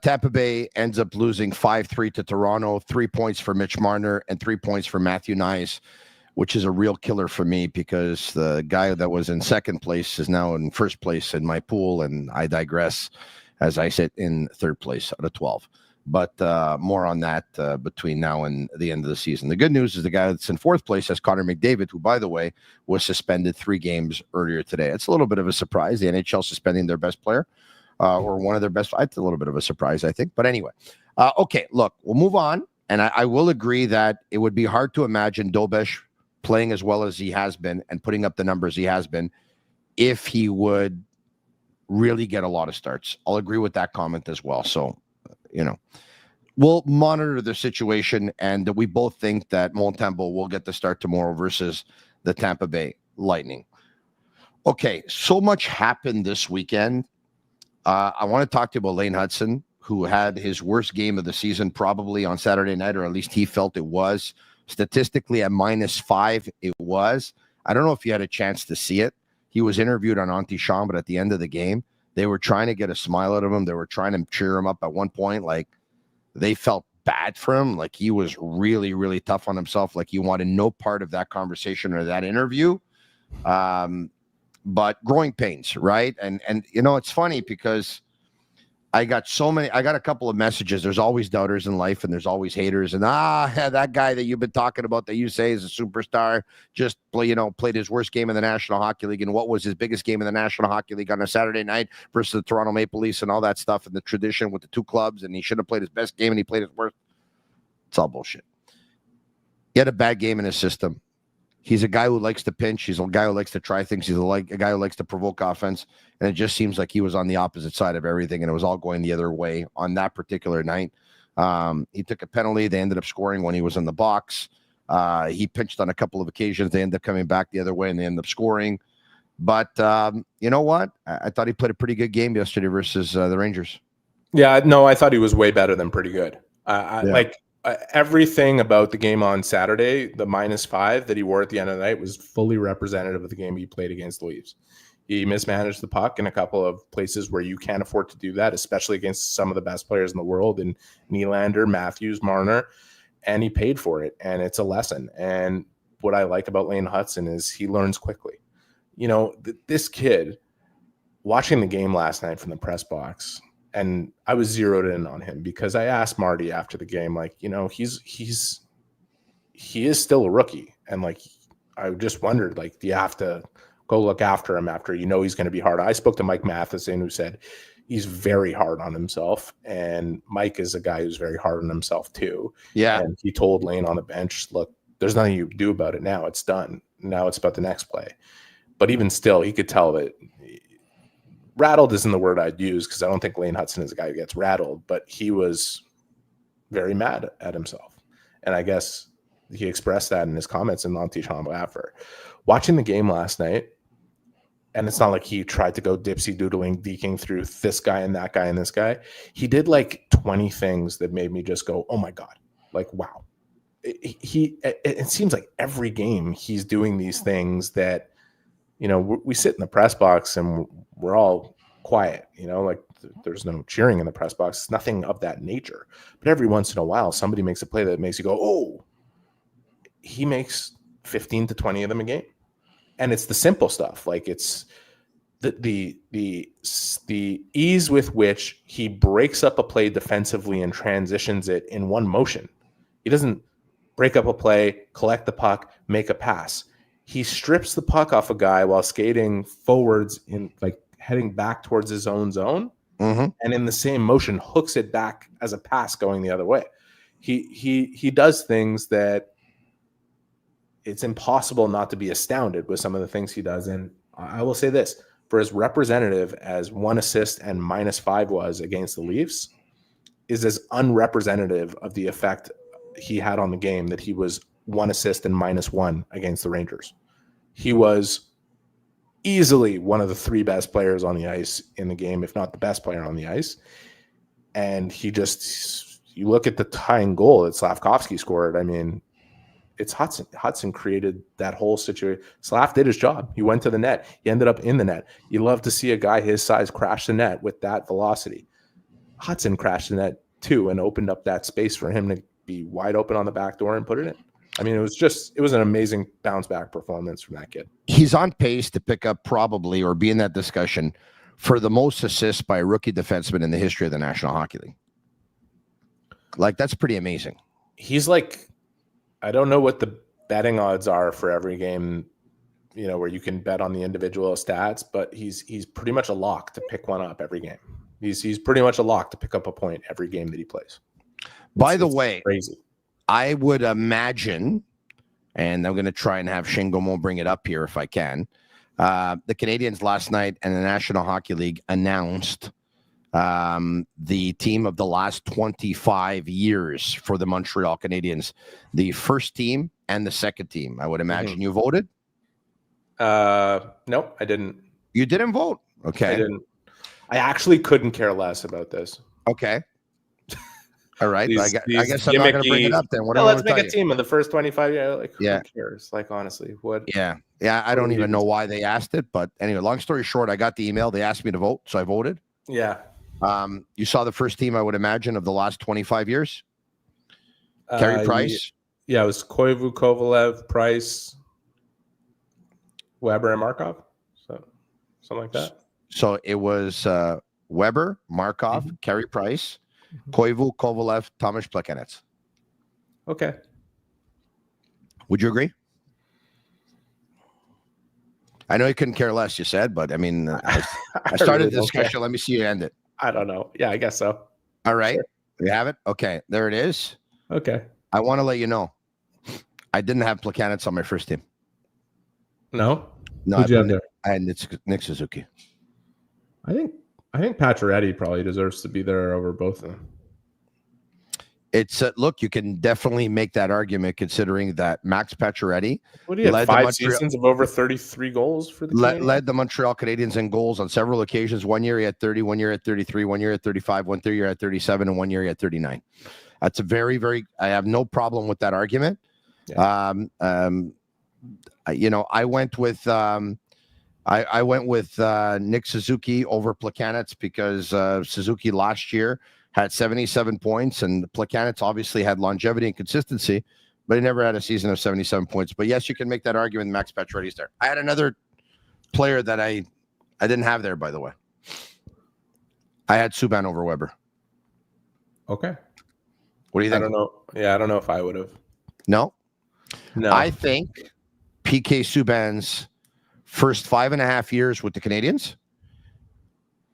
[SPEAKER 6] Tampa Bay ends up losing 5-3 to Toronto, 3 points for Mitch Marner and 3 points for Matthew Nyes, which is a real killer for me because the guy that was in second place is now in first place in my pool, and I digress as I sit in third place out of 12. But more on that between now and the end of the season. The good news is the guy that's in fourth place has Connor McDavid, who, by the way, was suspended 3 games earlier today. It's a little bit of a surprise. The NHL suspending their best player. Or one of their best. It's a little bit of a surprise, I think. But anyway, okay, look, we'll move on. And I will agree that it would be hard to imagine Dobes playing as well as he has been and putting up the numbers he has been if he would really get a lot of starts. I'll agree with that comment as well. So, we'll monitor the situation, and we both think that Montembeault will get the start tomorrow versus the Tampa Bay Lightning. Okay, so much happened this weekend. I want to talk to you about Lane Hutson, who had his worst game of the season probably on Saturday night, or at least he felt it was. Statistically, at -5, it was. I don't know if you had a chance to see it. He was interviewed on Antichambre, but at the end of the game, they were trying to get a smile out of him. They were trying to cheer him up at one point. They felt bad for him. He was really, really tough on himself. He wanted no part of that conversation or that interview. But growing pains, right? And it's funny because I got a couple of messages. There's always doubters in life, and there's always haters. And that guy that you've been talking about that you say is a superstar just played his worst game in the National Hockey League. And what was his biggest game in the National Hockey League on a Saturday night versus the Toronto Maple Leafs and all that stuff and the tradition with the 2 clubs. And he should have played his best game and he played his worst. It's all bullshit. He had a bad game in his system. He's a guy who likes to pinch. He's a guy who likes to try things. He's a guy who likes to provoke offense. And it just seems like he was on the opposite side of everything, and it was all going the other way on that particular night. He took a penalty. They ended up scoring when he was in the box. He pinched on a couple of occasions. They ended up coming back the other way, and they ended up scoring. But you know what? I thought he played a pretty good game yesterday versus the Rangers.
[SPEAKER 7] Yeah, no, I thought he was way better than pretty good. Everything about the game on Saturday, the -5 that he wore at the end of the night, was fully representative of the game he played against the Leafs. He mismanaged the puck in a couple of places where you can't afford to do that, especially against some of the best players in the world, in Nylander, Matthews, Marner, and he paid for it, and it's a lesson. And what I like about Lane Hutson is he learns quickly. This kid, watching the game last night from the press box, and I was zeroed in on him because I asked Marty after the game, he is still a rookie. And I just wondered, do you have to go look after him after he's going to be hard? I spoke to Mike Matheson, who said he's very hard on himself. And Mike is a guy who's very hard on himself too.
[SPEAKER 6] Yeah.
[SPEAKER 7] And he told Lane on the bench, look, there's nothing you can do about it now. It's done. Now it's about the next play. But even still, he could tell that rattled isn't the word I'd use, because I don't think Lane Hutson is a guy who gets rattled, but he was very mad at himself. And I guess he expressed that in his comments in Antichambre after. Watching the game last night, and it's not like he tried to go dipsy doodling, deking through this guy and that guy and this guy. He did 20 things that made me just go, oh my God, wow. It seems like every game he's doing these things that, we sit in the press box and we're all quiet, there's no cheering in the press box. It's nothing of that nature. But every once in a while, somebody makes a play that makes you go, oh, he makes 15 to 20 of them a game. And it's the simple stuff. Like it's the ease with which he breaks up a play defensively and transitions it in one motion. He doesn't break up a play, collect the puck, make a pass. He strips the puck off a guy while skating forwards in like heading back towards his own zone, and in the same motion hooks it back as a pass going the other way. He does things that it's impossible not to be astounded with some of the things he does. And I will say this, for as representative as 1 assist and -5 was against the Leafs, is as unrepresentative of the effect he had on the game that he was 1 assist and -1 against the Rangers. He was easily one of the 3 best players on the ice in the game, if not the best player on the ice. And he just, you look at the tying goal that Slavkovsky scored. I mean, it's Hutson. Hutson created that whole situation. Slav did his job. He went to the net. He ended up in the net. You love to see a guy his size crash the net with that velocity. Hutson crashed the net too and opened up that space for him to be wide open on the back door and put it in. I mean, it was an amazing bounce back performance from that kid.
[SPEAKER 6] He's on pace to pick up probably or be in that discussion for the most assists by a rookie defenseman in the history of the National Hockey League. Like, that's pretty amazing.
[SPEAKER 7] He's like, I don't know what the betting odds are for every game, you know, where you can bet on the individual stats, but he's pretty much a lock to pick one up every game. He's pretty much a lock to pick up a point every game that he plays.
[SPEAKER 6] By the way,
[SPEAKER 7] crazy.
[SPEAKER 6] I would imagine, and I'm going to try and have Shingomo bring it up here if I can. The Canadiens last night and the National Hockey League announced the team of the last 25 years for the Montreal Canadiens, the first team and the second team. I would imagine you voted?
[SPEAKER 7] Nope, I didn't.
[SPEAKER 6] You didn't vote? Okay.
[SPEAKER 7] I didn't. I actually couldn't care less about this.
[SPEAKER 6] Okay. All right. I guess I'm not going to bring it up then.
[SPEAKER 7] Let's make a team of the first 25 years. Like, who cares? Like, honestly, what?
[SPEAKER 6] Yeah. I don't even know why they asked it. But anyway, long story short, I got the email. They asked me to vote, so I voted.
[SPEAKER 7] Yeah.
[SPEAKER 6] You saw the first team, I would imagine, of the last 25 years? Carey Price?
[SPEAKER 7] Yeah, it was Koivu, Kovalev, Price, Weber, and Markov. So, something like that.
[SPEAKER 6] So it was Weber, Markov, Carey Price, Koivu, Kovalev, Tomas Plekanec.
[SPEAKER 7] Okay.
[SPEAKER 6] Would you agree? I know you couldn't care less, you said, but I mean, I started the discussion. Let me see you end it.
[SPEAKER 7] I don't know. Yeah, I guess so.
[SPEAKER 6] All right. Sure. You have it? Okay. There it is.
[SPEAKER 7] Okay.
[SPEAKER 6] I want to let you know, I didn't have Plekanec on my first team.
[SPEAKER 7] No?
[SPEAKER 6] No,
[SPEAKER 7] Who'd you have there?
[SPEAKER 6] I had Nick Suzuki.
[SPEAKER 7] I think Pacioretty probably deserves to be there over both of them.
[SPEAKER 6] It's look, you can definitely make that argument considering that Max Pacioretty
[SPEAKER 7] led 5 seasons of over 33 goals for the team.
[SPEAKER 6] Led the Montreal Canadiens in goals on several occasions. 1 year he had 30, 1 year at 33, 1 year at 35, 1 year at 37, and 1 year at 39. That's a very, very. I have no problem with that argument. Yeah. You know, I went with I went with Nick Suzuki over Plekanec because Suzuki last year had 77 points, and Plekanec obviously had longevity and consistency, but he never had a season of 77 points. But yes, you can make that argument. Max Pacioretty's there. I had another player that I didn't have there, by the way. I had Subban over Weber.
[SPEAKER 7] Okay.
[SPEAKER 6] What do you think?
[SPEAKER 7] I don't know. Yeah, I don't know if I would have.
[SPEAKER 6] No?
[SPEAKER 7] No.
[SPEAKER 6] I think PK Subban's first 5.5 years with the Canadiens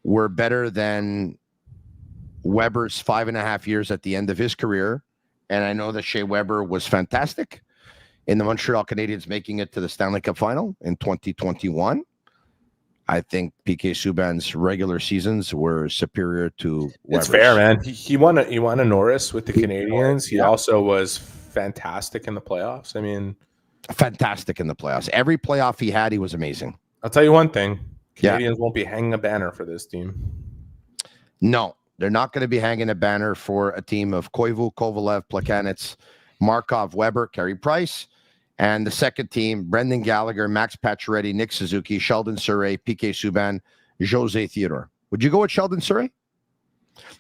[SPEAKER 6] were better than Weber's 5.5 years at the end of his career. And I know that Shea Weber was fantastic in the Montreal Canadiens making it to the Stanley Cup final in 2021. I think PK Subban's regular seasons were superior to Weber's.
[SPEAKER 7] It's fair, man. He won a Norris with the Canadiens. He also was fantastic in the playoffs. I mean,
[SPEAKER 6] fantastic in the playoffs. Every playoff he had, he was amazing.
[SPEAKER 7] I'll tell you one thing. Canadiens won't be hanging a banner for this team.
[SPEAKER 6] No, they're not going to be hanging a banner for a team of Koivu, Kovalev, Plekanec, Markov, Weber, Carey Price, and the second team, Brendan Gallagher, Max Pacioretty, Nick Suzuki, Sheldon Surrey, PK Subban, Jose Theodore. Would you go with Sheldon Surrey?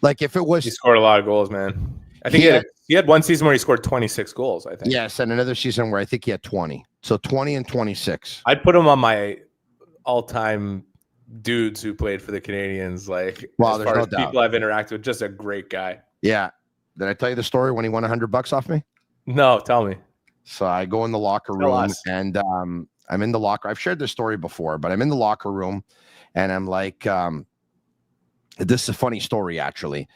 [SPEAKER 6] Like if it was,
[SPEAKER 7] He scored a lot of goals, man. I think he had one season where he scored 26 goals, I think.
[SPEAKER 6] Yes, and another season where I think he had 20. So 20 and 26.
[SPEAKER 7] I'd put him on my all-time dudes who played for the Canadians. Like,
[SPEAKER 6] Well,
[SPEAKER 7] as
[SPEAKER 6] there's
[SPEAKER 7] far
[SPEAKER 6] no
[SPEAKER 7] as
[SPEAKER 6] doubt.
[SPEAKER 7] people I've interacted with, just a great guy.
[SPEAKER 6] Yeah. Did I tell you the story when he won $100 off me?
[SPEAKER 7] No, tell me.
[SPEAKER 6] So I go in the locker
[SPEAKER 7] Tell
[SPEAKER 6] room
[SPEAKER 7] us.
[SPEAKER 6] and I'm in the locker. I've shared this story before, but I'm in the locker room and I'm like, this is a funny story actually.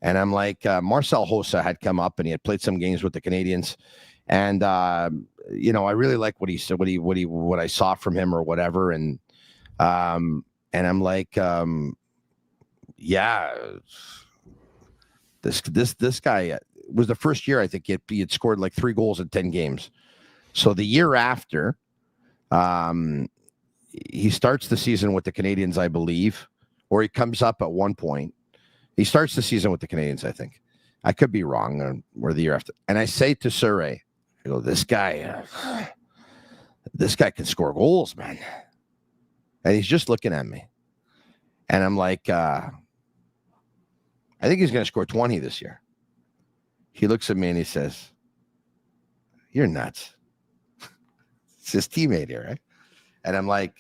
[SPEAKER 6] And I'm like, Marcel Hossa had come up and he had played some games with the Canadians. And, you know, I really like what he said, what I saw from him or whatever. And I'm like, yeah, this guy was the first year, I think he had scored like 3 goals in 10 games. So the year after, he starts the season with the Canadians, I believe, or he comes up at one point. He starts the season with the Canadians, I think. I could be wrong, or the year after. And I say to Surrey, I go, this guy can score goals, man. And he's just looking at me. And I'm like, I think he's going to score 20 this year. He looks at me and he says, you're nuts. It's his teammate here, right? And I'm like,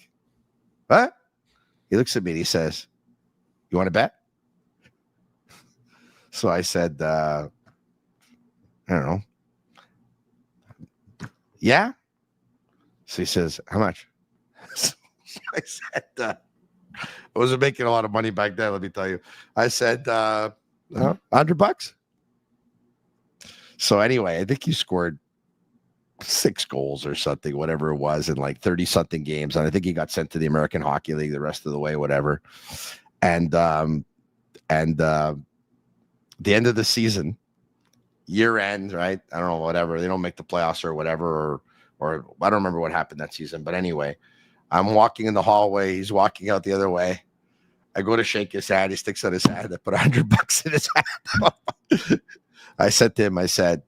[SPEAKER 6] what? He looks at me and he says, you want to bet? So I said, I don't know. Yeah. So he says, how much? So I said, I wasn't making a lot of money back then, let me tell you. I said, $100. So anyway, I think he scored 6 goals or something, whatever it was, in like 30-something games. And I think he got sent to the American Hockey League the rest of the way, whatever. And the end of the season, year end, right? I don't know, whatever. They don't make the playoffs or whatever, or I don't remember what happened that season. But anyway, I'm walking in the hallway. He's walking out the other way. I go to shake his hand. He sticks out his hand. I put $100 in his hand. I said to him, I said,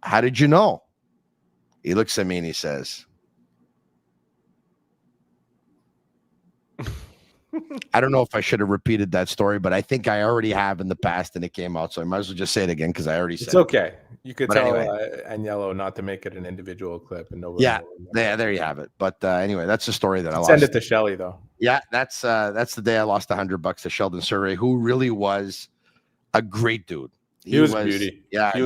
[SPEAKER 6] how did you know? He looks at me and he says, I don't know if I should have repeated that story, but I think I already have in the past and it came out. So I might as well just say it again because I already said
[SPEAKER 7] It's okay. You could
[SPEAKER 6] But
[SPEAKER 7] tell
[SPEAKER 6] anyway.
[SPEAKER 7] Agnello not to make it an individual clip. And nobody
[SPEAKER 6] Yeah, there you have it. But anyway, that's the story that I lost.
[SPEAKER 7] Send it to Shelley, though.
[SPEAKER 6] Yeah, that's the day I lost $100 to Sheldon Surrey, who really was a great dude.
[SPEAKER 7] He was a beauty.
[SPEAKER 6] Yeah,
[SPEAKER 7] he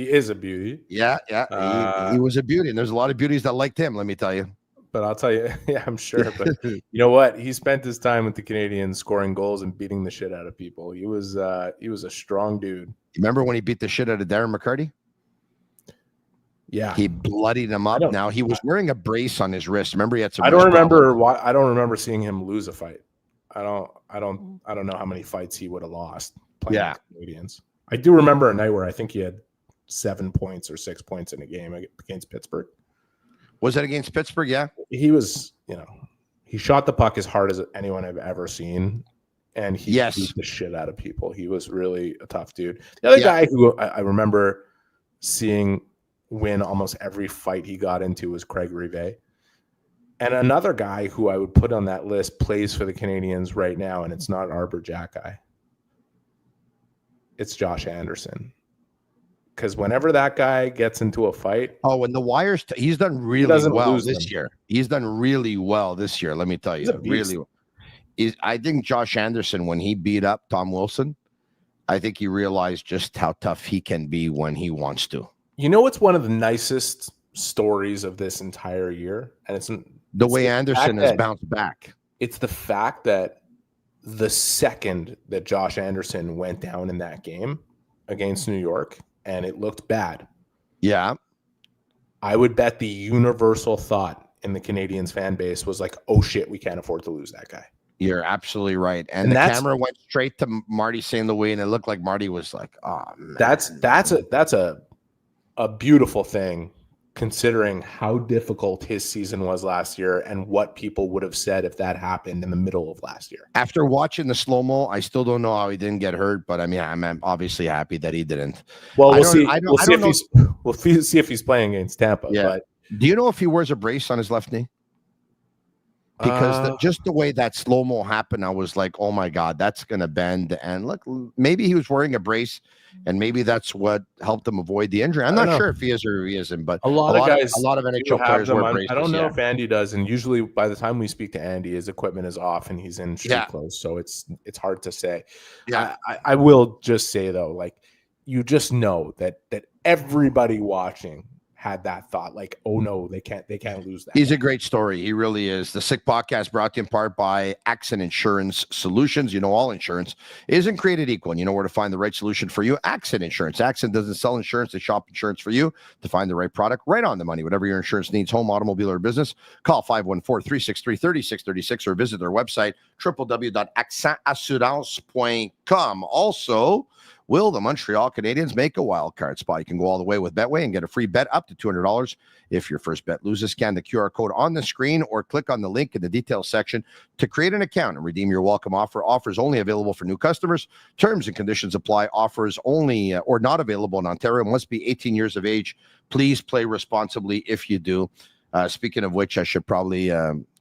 [SPEAKER 7] is a beauty.
[SPEAKER 6] Yeah. He was a beauty, and there's a lot of beauties that liked him. Let me tell you.
[SPEAKER 7] But I'll tell you, yeah, I'm sure. But you know what? He spent his time with the Canadians scoring goals and beating the shit out of people. He was a strong dude.
[SPEAKER 6] Remember when he beat the shit out of Darren McCarty?
[SPEAKER 7] Yeah,
[SPEAKER 6] he bloodied him up. Now he was wearing a brace on his wrist. Remember, he had some.
[SPEAKER 7] I don't remember seeing him lose a fight. I don't know how many fights he would have lost playing with the Canadians. I do remember a night where I think he had 7 points or 6 points in a game against Pittsburgh.
[SPEAKER 6] Was that against Pittsburgh? Yeah.
[SPEAKER 7] He was, he shot the puck as hard as anyone I've ever seen. And he beat the shit out of people. He was really a tough dude. The other guy who I remember seeing win almost every fight he got into was Craig Rivet. And another guy who I would put on that list plays for the Canadians right now, and it's not Arber Xhekaj. It's Josh Anderson. Because whenever that guy gets into a fight,
[SPEAKER 6] when the Wires, he's done really well this year. He's done really well this year. Let me tell you, really. I think Josh Anderson, when he beat up Tom Wilson, I think he realized just how tough he can be when he wants to.
[SPEAKER 7] You know what's one of the nicest stories of this entire year, and it's
[SPEAKER 6] the way Anderson has bounced back.
[SPEAKER 7] It's the fact that the second that Josh Anderson went down in that game against New York, and it looked bad.
[SPEAKER 6] Yeah.
[SPEAKER 7] I would bet the universal thought in the Canadians fan base was like, oh shit, we can't afford to lose that guy.
[SPEAKER 6] You're absolutely right. And the camera went straight to Marty St. Louis, and it looked like Marty was like, oh man.
[SPEAKER 7] That's a beautiful thing, considering how difficult his season was last year and what people would have said if that happened in the middle of last year.
[SPEAKER 6] After watching the slow-mo, I still don't know how he didn't get hurt, but I mean, I'm obviously happy that he didn't.
[SPEAKER 7] Well, we'll see if he's playing against Tampa.
[SPEAKER 6] Yeah.
[SPEAKER 7] But
[SPEAKER 6] do you know if he wears a brace on his left knee? Because just the way that slow-mo happened, I was like, oh my God, that's going to bend. And look, maybe he was wearing a brace, and maybe that's what helped him avoid the injury. I'm not sure if he is or he isn't, but
[SPEAKER 7] a lot of
[SPEAKER 6] NHL players wear braces.
[SPEAKER 7] I don't know if Andy does, and usually by the time we speak to Andy, his equipment is off and he's in street clothes, so it's hard to say.
[SPEAKER 6] Yeah,
[SPEAKER 7] I will just say though, like you just know that everybody watching had that thought, like, oh no, they can't lose that.
[SPEAKER 6] He's a great story. He really is. The Sick Podcast brought to you in part by Accent Insurance Solutions. You know, all insurance isn't created equal, and you know where to find the right solution for you. Accent Insurance. Accent doesn't sell insurance; they shop insurance for you to find the right product, right on the money. Whatever your insurance needs, home, automobile, or business, call 514-363-3636 or visit their website www.accentassurance.com. Also, will the Montreal Canadiens make a wild card spot? You can go all the way with Betway and get a free bet up to $200 if your first bet loses. Scan the QR code on the screen or click on the link in the details section to create an account and redeem your welcome offer. Offers only available for new customers. Terms and conditions apply. Offers only or not available in Ontario. Must be 18 years of age. Please play responsibly if you do. Speaking of which, I should probably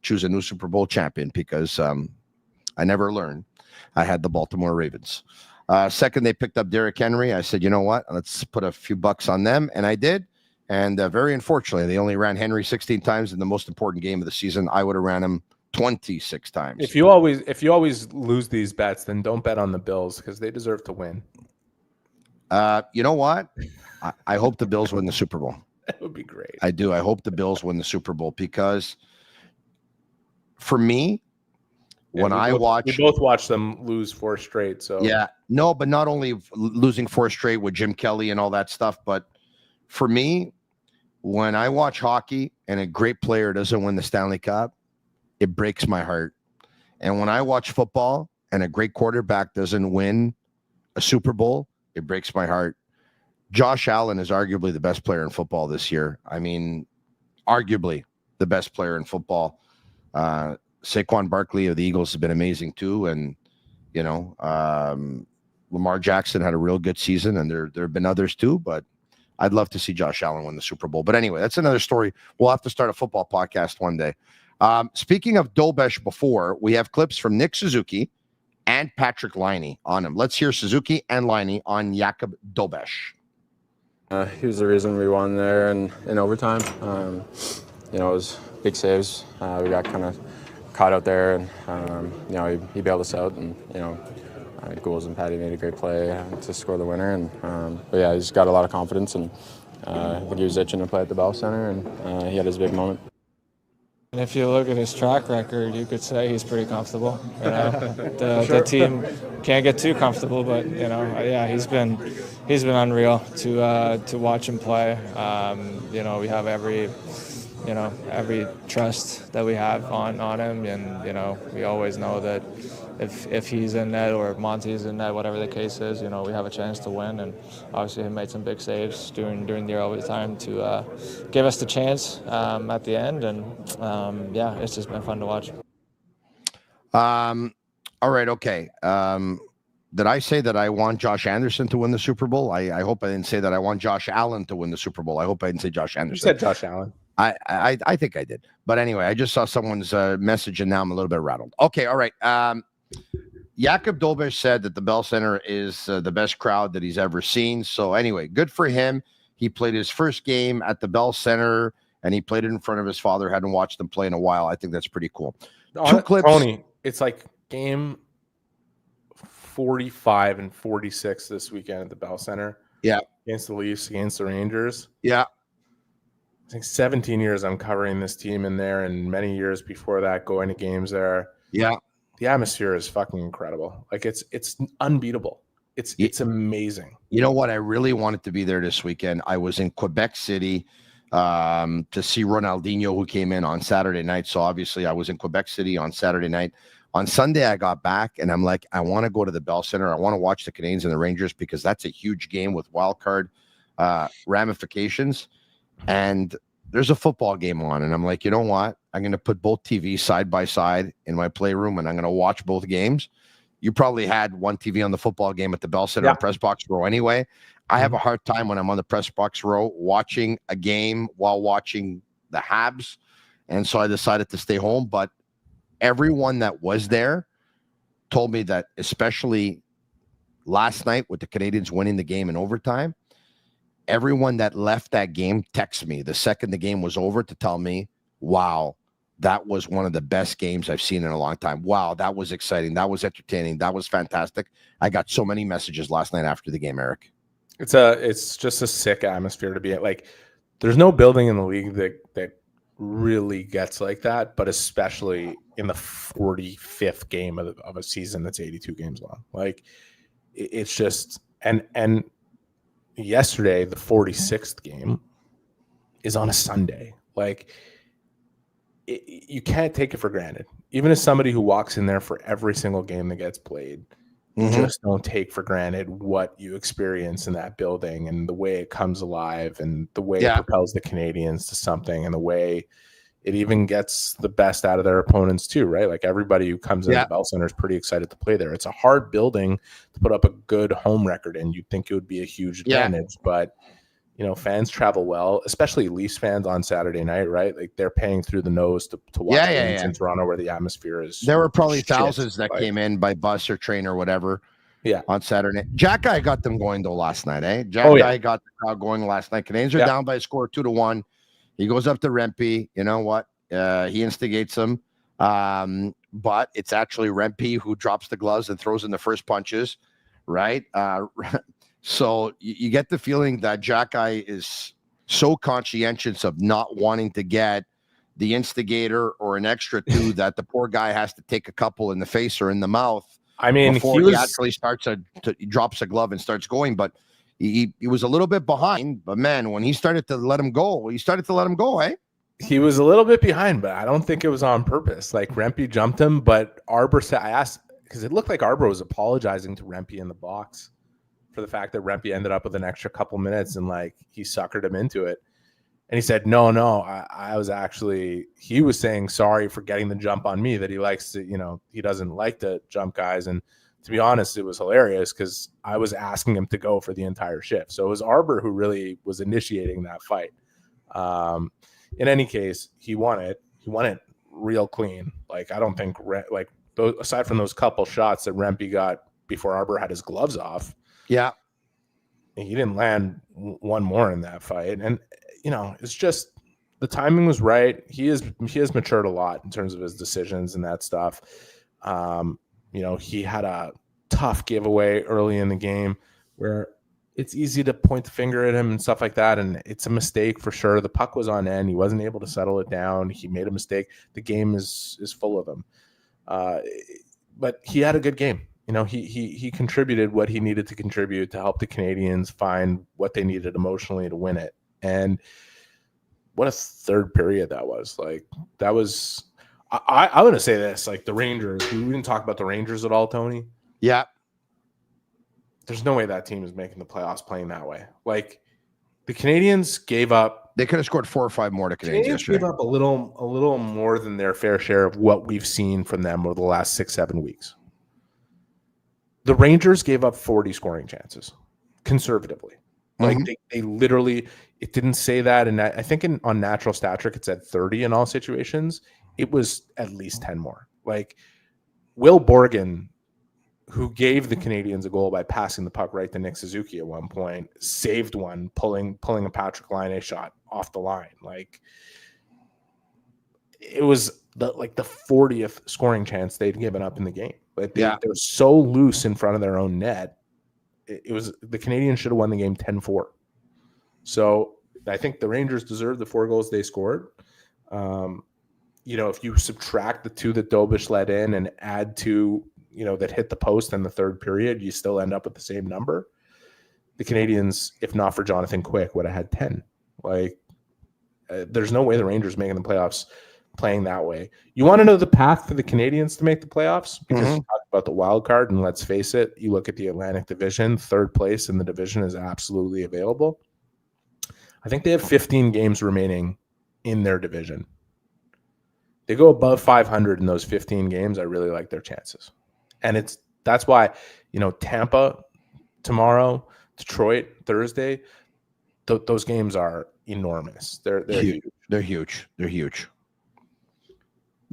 [SPEAKER 6] choose a new Super Bowl champion because I never learned. I had the Baltimore Ravens. Second, they picked up Derrick Henry. I said, you know what? Let's put a few bucks on them. And I did. And very unfortunately, they only ran Henry 16 times in the most important game of the season. I would have ran him 26 times.
[SPEAKER 7] If you always lose these bets, then don't bet on the Bills because they deserve to win.
[SPEAKER 6] You know what? I hope the Bills win the Super Bowl.
[SPEAKER 7] That would be great.
[SPEAKER 6] I do. I hope the Bills win the Super Bowl because for me, we both
[SPEAKER 7] watched them lose 4 straight. So
[SPEAKER 6] no, but not only losing 4 straight with Jim Kelly and all that stuff, but for me, when I watch hockey and a great player doesn't win the Stanley Cup, it breaks my heart. And when I watch football and a great quarterback doesn't win a Super Bowl, it breaks my heart. Josh Allen is arguably the best player in football this year. I mean, arguably the best player in football. Saquon Barkley of the Eagles has been amazing too. And, you know, Lamar Jackson had a real good season, and there have been others too, but I'd love to see Josh Allen win the Super Bowl. But anyway, that's another story. We'll have to start a football podcast one day. Speaking of Dobes before, we have clips from Nick Suzuki and Patrick Laine on him. Let's hear Suzuki and Laine on Jakub Dobes.
[SPEAKER 8] He was the reason we won there in overtime. You know, it was big saves. We got kind of caught out there, and you know, he bailed us out, and you know, Goals and Patty made a great play to score the winner, and but yeah, he's got a lot of confidence, and I think he was itching to play at the Bell Center, and he had his big moment.
[SPEAKER 9] And if you look at his track record, you could say he's pretty comfortable. You know, the team can't get too comfortable, but you know, yeah, he's been unreal to watch him play. You know, we have every trust that we have on him, and you know, we always know that if he's in net or if Monty's in net, whatever the case is, you know, we have a chance to win. And obviously he made some big saves during the overtime to give us the chance at the end. And yeah, it's just been fun to watch.
[SPEAKER 6] All right. Okay. Did I say that I want Josh Anderson to win the Super Bowl? I hope I didn't say that I want Josh Allen to win the Super Bowl. I hope I didn't say Josh Anderson.
[SPEAKER 7] You said Josh Allen.
[SPEAKER 6] I think I did. But anyway, I just saw someone's message, and now I'm a little bit rattled. Okay. All right. Jakub Dobes said that the Bell Center is the best crowd that he's ever seen. So anyway, good for him. He played his first game at the Bell Center, and he played it in front of his father. Hadn't watched him play in a while. I think that's pretty cool. 2 clips.
[SPEAKER 7] Tony, it's like game 45 and 46 this weekend at the Bell Center.
[SPEAKER 6] Yeah.
[SPEAKER 7] Against the Leafs, against the Rangers.
[SPEAKER 6] Yeah.
[SPEAKER 7] I think 17 years I'm covering this team in there, and many years before that going to games there.
[SPEAKER 6] Yeah.
[SPEAKER 7] The atmosphere is fucking incredible. Like it's unbeatable. It's amazing.
[SPEAKER 6] You know what? I really wanted to be there this weekend. I was in Quebec City to see Ronaldinho, who came in on Saturday night. So obviously I was in Quebec City on Saturday night. On Sunday, I got back, and I'm like, I want to go to the Bell Center. I want to watch the Canadiens and the Rangers because that's a huge game with wild card ramifications. And there's a football game on, and I'm like, you know what? I'm going to put both TVs side by side in my playroom, and I'm going to watch both games. You probably had one TV on the football game at the Bell Center press box row anyway. I have a hard time when I'm on the press box row watching a game while watching the Habs, and so I decided to stay home. But everyone that was there told me that, especially last night with the Canadians winning the game in overtime, everyone that left that game texted me the second the game was over to tell me, wow, that was one of the best games I've seen in a long time. Wow, that was exciting. That was entertaining. That was fantastic. I got so many messages last night after the game, Eric.
[SPEAKER 7] It's just a sick atmosphere to be at. Like, there's no building in the league that really gets like that, but especially in the 45th game of a season that's 82 games long. Like, it's just and yesterday, the 46th game is on a Sunday. Like, you can't take it for granted. Even as somebody who walks in there for every single game that gets played, you just don't take for granted what you experience in that building and the way it comes alive and the way it propels the Canadians to something and the way it even gets the best out of their opponents too, right? Like, everybody who comes into the Bell Center is pretty excited to play there. It's a hard building to put up a good home record in. You'd think it would be a huge advantage, but you know, fans travel well, especially Leafs fans on Saturday night, right? Like, they're paying through the nose to watch games in Toronto where the atmosphere is.
[SPEAKER 6] There were probably thousands that came in by bus or train or whatever.
[SPEAKER 7] Yeah,
[SPEAKER 6] on Saturday. Xhekaj got them going though last night, eh? Xhekaj got the crowd going last night. Canadians are down by a score 2-1. He goes up to Rempe. You know what? He instigates them. But it's actually Rempe who drops the gloves and throws in the first punches, right? So you get the feeling that Xhekaj is so conscientious of not wanting to get the instigator or an extra two that the poor guy has to take a couple in the face or in the mouth.
[SPEAKER 7] I mean,
[SPEAKER 6] he actually he drops a glove and starts going, but he was a little bit behind. But man, when he started to let him go, eh?
[SPEAKER 7] He was a little bit behind, but I don't think it was on purpose. Like, Rempe jumped him, but Arber said, I asked, because it looked like Arber was apologizing to Rempe in the box for the fact that Rempe ended up with an extra couple minutes and like he suckered him into it. And he said, no, I was actually, he was saying sorry for getting the jump on me, that he likes to, you know, he doesn't like to jump guys. And to be honest, it was hilarious because I was asking him to go for the entire shift. So it was Arber who really was initiating that fight. In any case, he won it. He won it real clean. Like, I don't think, aside from those couple shots that Rempe got before Arber had his gloves off, he didn't land one more in that fight. And, you know, it's just the timing was right. He has matured a lot in terms of his decisions and that stuff. You know, he had a tough giveaway early in the game where it's easy to point the finger at him and stuff like that. And it's a mistake for sure. The puck was on end. He wasn't able to settle it down. He made a mistake. The game is full of them. But he had a good game. You know, he contributed what he needed to contribute to help the Canadians find what they needed emotionally to win it. And what a third period that was. Like, that was I want to say this, like, the Rangers, we didn't talk about the Rangers at all, Tony.
[SPEAKER 6] Yeah.
[SPEAKER 7] There's no way that team is making the playoffs playing that way. Like, the Canadians gave up.
[SPEAKER 6] They could have scored 4 or 5 more to Canadians yesterday.
[SPEAKER 7] Gave up a little more than their fair share of what we've seen from them over the last 6-7 weeks. The Rangers gave up 40 scoring chances, conservatively. Like, they literally, it didn't say that. And I think on Natural Stat Trick, it said 30 in all situations. It was at least 10 more. Like, Will Borgen, who gave the Canadians a goal by passing the puck right to Nick Suzuki at one point, saved one, pulling a Patrick Laine shot off the line. Like, it was the 40th scoring chance they'd given up in the game. Like, they're so loose in front of their own net. It was, the Canadians should have won the game 10-4. So I think the Rangers deserved the 4 goals they scored. You know, if you subtract the 2 that Dobes let in and add 2, you know, that hit the post in the third period, you still end up with the same number. The Canadians, if not for Jonathan Quick, would have had 10. Like, there's no way the Rangers making the playoffs playing that way. You want to know the path for the Canadians to make the playoffs? Because you talk about the wild card, and let's face it, you look at the Atlantic Division, third place in the division is absolutely available. I think they have 15 games remaining in their division. They go above 500 in those 15 games, I really like their chances. And that's why, you know, Tampa tomorrow, Detroit Thursday, those games are enormous. They're huge.
[SPEAKER 6] They're huge. They're huge.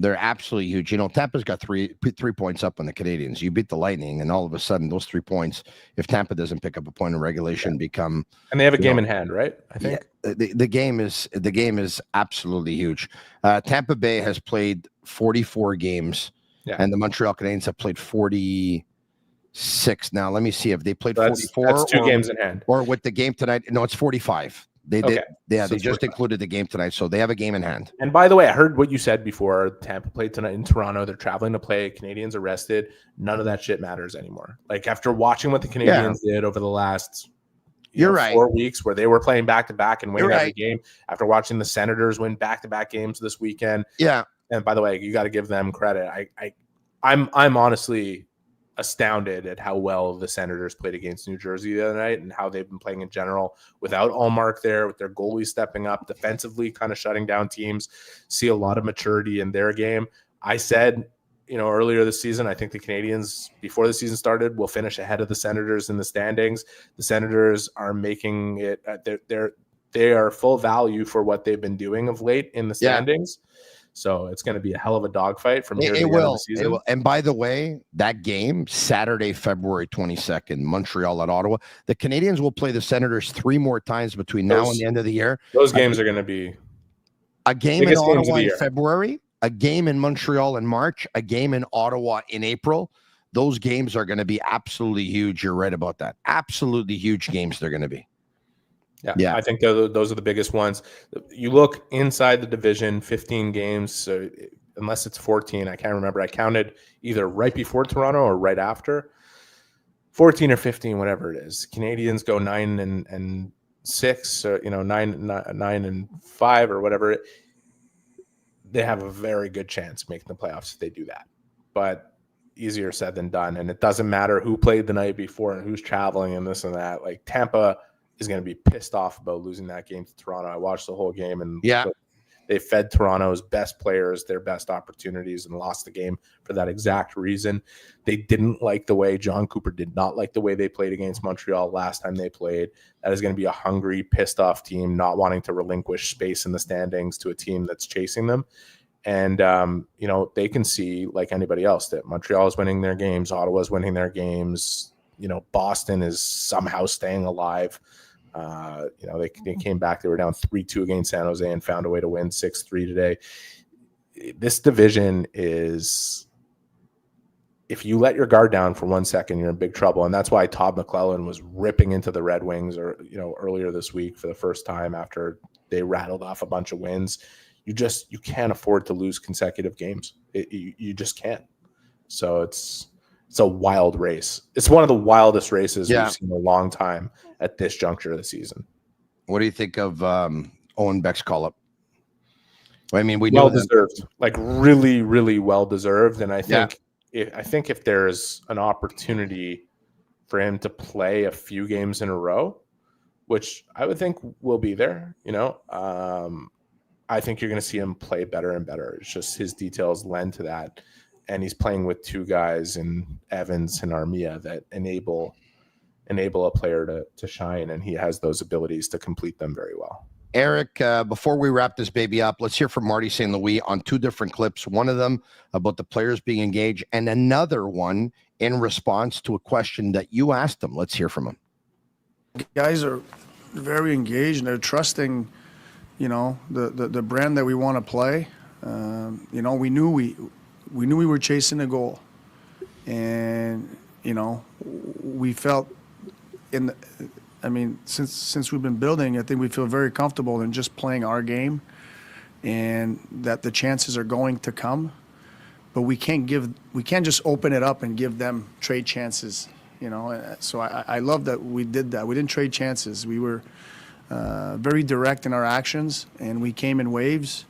[SPEAKER 6] They're absolutely huge. You know, Tampa's got 3 points up on the Canadians. You beat the Lightning, and all of a sudden, those 3 points, if Tampa doesn't pick up a point in regulation, become.
[SPEAKER 7] And they have a game in hand, right? I think
[SPEAKER 6] the game is absolutely huge. Tampa Bay has played 44 games, and the Montreal Canadiens have played 46. Now, let me see if they played 44.
[SPEAKER 7] That's 2 games in hand,
[SPEAKER 6] or with the game tonight. No, it's 45. They just included the game tonight, so they have a game in hand.
[SPEAKER 7] And by the way, I heard what you said before. Tampa played tonight in Toronto. They're traveling to play. Canadians arrested. None of that shit matters anymore. Like, after watching what the Canadians did over the last 4 weeks, where they were playing back-to-back and winning every game, after watching the Senators win back-to-back games this weekend.
[SPEAKER 6] Yeah.
[SPEAKER 7] And by the way, you got to give them credit. I'm honestly astounded at how well the Senators played against New Jersey the other night and how they've been playing in general without Allmark there, with their goalie stepping up defensively, kind of shutting down teams. See a lot of maturity in their game. I said, earlier this season, I think the Canadians, before the season started, will finish ahead of the Senators in the standings. The Senators are making it, they are full value for what they've been doing of late in the standings. So it's going to be a hell of a dogfight from here to the end of the season. It will.
[SPEAKER 6] And by the way, that game, Saturday, February 22nd, Montreal at Ottawa, the Canadians will play the Senators 3 more times between now and the end of the year.
[SPEAKER 7] Those games are going to be
[SPEAKER 6] a game in Ottawa in February, a game in Montreal in March, a game in Ottawa in April. Those games are going to be absolutely huge. You're right about that. Absolutely huge games they're going to be.
[SPEAKER 7] Yeah, I think those are the biggest ones. You look inside the division, 15 games, so unless it's 14, I can't remember. I counted either right before Toronto or right after. 14 or 15, whatever it is. Canadians go 9-6, 9-5 or whatever. They have a very good chance of making the playoffs if they do that. But easier said than done. And it doesn't matter who played the night before and who's traveling and this and that. Like, Tampa is going to be pissed off about losing that game to Toronto. I watched the whole game, and they fed Toronto's best players their best opportunities and lost the game for that exact reason. They didn't like the way John Cooper did not like the way they played against Montreal last time they played. That is going to be a hungry, pissed off team, not wanting to relinquish space in the standings to a team that's chasing them. And, they can see, like anybody else, that Montreal is winning their games, Ottawa is winning their games. Boston is somehow staying alive. They came back. They were down 3-2 against San Jose and found a way to win 6-3 today. This division is, if you let your guard down for 1 second, you're in big trouble. And that's why Todd McClellan was ripping into the Red Wings earlier this week for the first time after they rattled off a bunch of wins. You can't afford to lose consecutive games. You just can't. So it's a wild race. It's one of the wildest races we've seen in a long time at this juncture of the season.
[SPEAKER 6] What do you think of Owen Beck's call-up? I mean, we
[SPEAKER 7] well
[SPEAKER 6] know
[SPEAKER 7] deserved, like really, really well deserved. And I think if there's an opportunity for him to play a few games in a row, which I would think will be there, I think you're going to see him play better and better. It's just his details lend to that. And he's playing with 2 guys in Evans and Armia that enable a player to shine, and he has those abilities to complete them very well.
[SPEAKER 6] Eric, before we wrap this baby up, let's hear from Marty St. Louis on 2 different clips. One of them about the players being engaged, and another one in response to a question that you asked him. Let's hear from him.
[SPEAKER 10] Guys are very engaged, and they're trusting, the brand that we want to play. We knew we were chasing a goal, and we felt since we've been building, I think we feel very comfortable in just playing our game, and that the chances are going to come, but we can't just open it up and give them trade chances. So I love that we did that. We didn't trade chances. We were very direct in our actions, and we came in waves.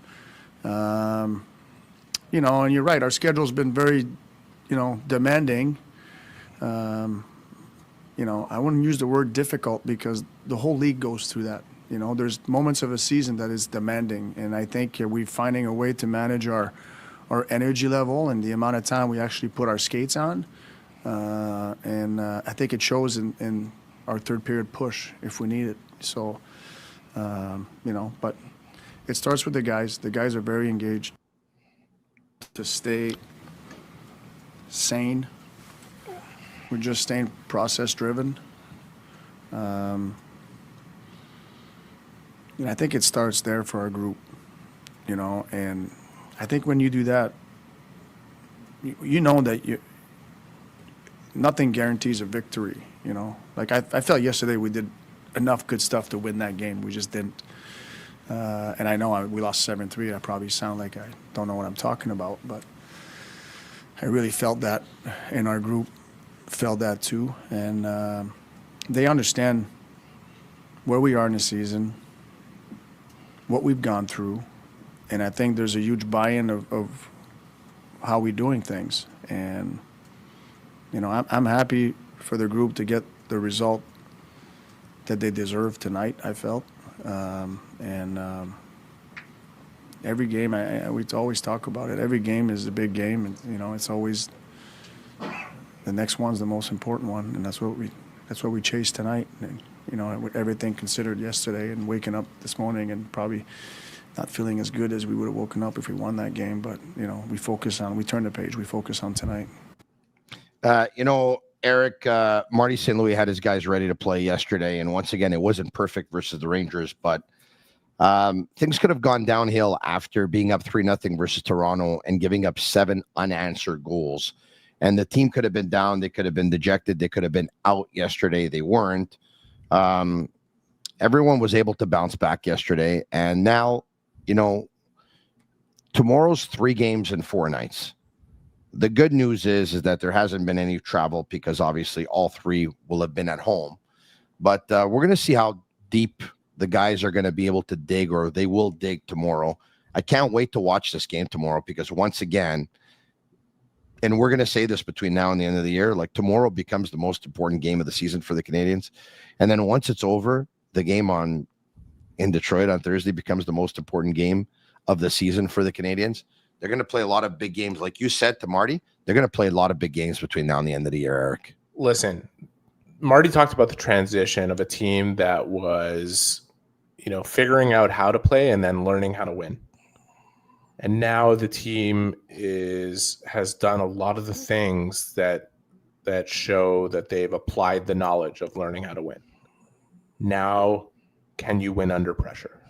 [SPEAKER 10] And you're right, our schedule's been very, demanding. I wouldn't use the word difficult because the whole league goes through that. There's moments of a season that is demanding, and I think we're finding a way to manage our energy level and the amount of time we actually put our skates on. And I think it shows in our third period push if we need it. So, but it starts with the guys. The guys are very engaged. to stay sane. We're just staying process-driven. And I think it starts there for our group, and I think when you do that, you know that nothing guarantees a victory, Like I felt yesterday we did enough good stuff to win that game. We just didn't. And I know we lost 7-3. I probably sound like I don't know what I'm talking about, but I really felt that, and our group felt that too. And they understand where we are in the season, what we've gone through, and I think there's a huge buy-in of how we're doing things. And I'm happy for the group to get the result that they deserve tonight, I felt. Every game, we always talk about it. Every game is a big game, and it's always the next one's the most important one, and that's what we chased tonight. And, with everything considered yesterday, and waking up this morning and probably not feeling as good as we would have woken up if we won that game. But we turn the page. We focus on tonight.
[SPEAKER 6] Eric, Marty St. Louis had his guys ready to play yesterday, and once again, it wasn't perfect versus the Rangers, but things could have gone downhill after being up 3-0 versus Toronto and giving up 7 unanswered goals. And the team could have been down. They could have been dejected. They could have been out yesterday. They weren't. Everyone was able to bounce back yesterday. And now, tomorrow's 3 games and 4 nights. The good news is that there hasn't been any travel because obviously all 3 will have been at home. But we're going to see how deep the guys are going to be able to dig, or they will dig tomorrow. I can't wait to watch this game tomorrow because once again, and we're going to say this between now and the end of the year, like tomorrow becomes the most important game of the season for the Canadians. And then once it's over, the game in Detroit on Thursday becomes the most important game of the season for the Canadians. They're going to play a lot of big games. Like you said to Marty, they're going to play a lot of big games between now and the end of the year, Eric.
[SPEAKER 7] Listen, Marty talked about the transition of a team that was, figuring out how to play and then learning how to win. And now the team has done a lot of the things that show that they've applied the knowledge of learning how to win. Now, can you win under pressure?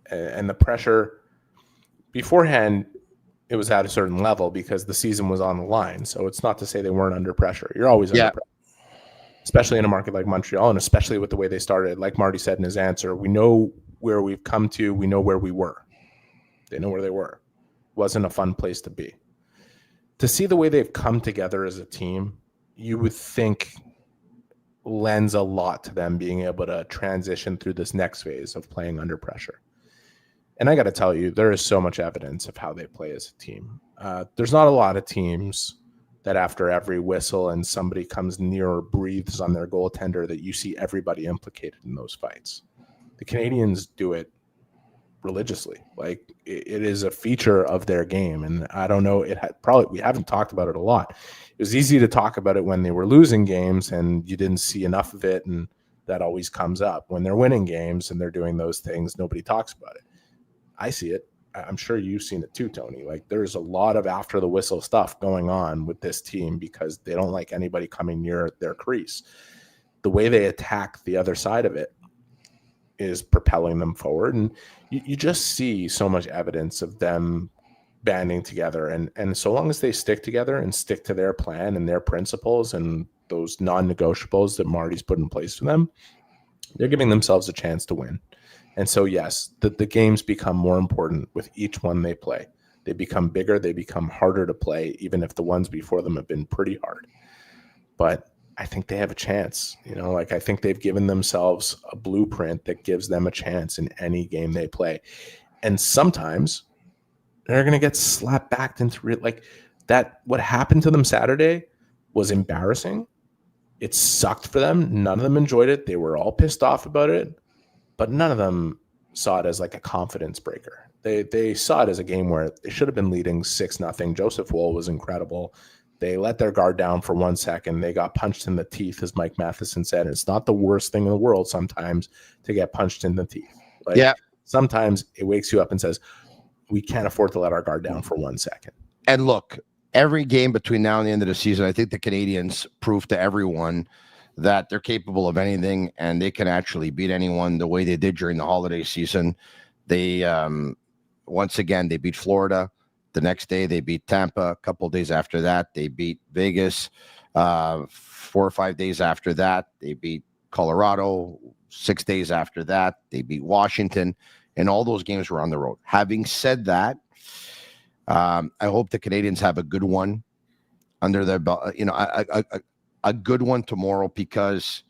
[SPEAKER 7] And the pressure beforehand, it was at a certain level because the season was on the line. So it's not to say they weren't under pressure. You're always under pressure, especially in a market like Montreal, and especially with the way they started. Like Marty said in his answer, we know where we've come to. We know where we were. They know where they were. Wasn't a fun place to be. To see the way they've come together as a team, you would think lends a lot to them being able to transition through this next phase of playing under pressure. And I got to tell you, there is so much evidence of how they play as a team. There's not a lot of teams that after every whistle and somebody comes near or breathes on their goaltender that you see everybody implicated in those fights. The Canadians do it religiously. Like it is a feature of their game. And I don't know, we haven't talked about it a lot. It was easy to talk about it when they were losing games and you didn't see enough of it. And that always comes up when they're winning games and they're doing those things. Nobody talks about it. I see it. I'm sure you've seen it too, Tony. Like there's a lot of after the whistle stuff going on with this team because they don't like anybody coming near their crease. The way they attack the other side of it is propelling them forward. And you just see so much evidence of them banding together. And so long as they stick together and stick to their plan and their principles and those non-negotiables that Marty's put in place for them, they're giving themselves a chance to win. And so, yes, the games become more important with each one they play. They become bigger. They become harder to play, even if the ones before them have been pretty hard. But I think they have a chance. I think they've given themselves a blueprint that gives them a chance in any game they play. And sometimes they're going to get slapped back into that. What happened to them Saturday was embarrassing. It sucked for them. None of them enjoyed it. They were all pissed off about it. But none of them saw it as like a confidence breaker. They saw it as a game where they should have been leading 6-0. Joseph Woll was incredible. They let their guard down for 1 second. They got punched in the teeth, as Mike Matheson said. It's not the worst thing in the world sometimes to get punched in the teeth. Sometimes it wakes you up and says, we can't afford to let our guard down for 1 second.
[SPEAKER 6] And look, every game between now and the end of the season, I think the Canadians prove to everyone that they're capable of anything and they can actually beat anyone the way they did during the holiday season. They, once again, they beat Florida. The next day, they beat Tampa. A couple of days after that, they beat Vegas. 4 or 5 days after that, they beat Colorado. 6 days after that, they beat Washington. And all those games were on the road. Having said that, I hope the Canadians have a good one under their belt. You know, a good one tomorrow, because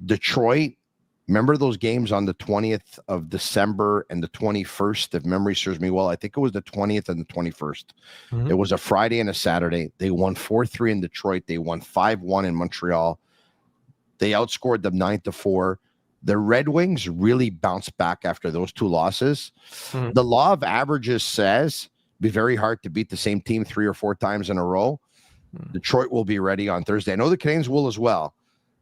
[SPEAKER 6] Detroit, remember those games on the 20th of December and the 21st, if memory serves me well. I think it was the 20th and the 21st.
[SPEAKER 7] Mhm.
[SPEAKER 6] It was a Friday and a Saturday. They won 4-3 in Detroit. They won 5-1 in Montreal. They outscored them 9-4. The Red Wings really bounced back after those two losses.
[SPEAKER 7] Mhm.
[SPEAKER 6] The law of averages says it'd be very hard to beat the same team 3 or 4 times in a row. Detroit will be ready on Thursday. I know the Canadians will as well,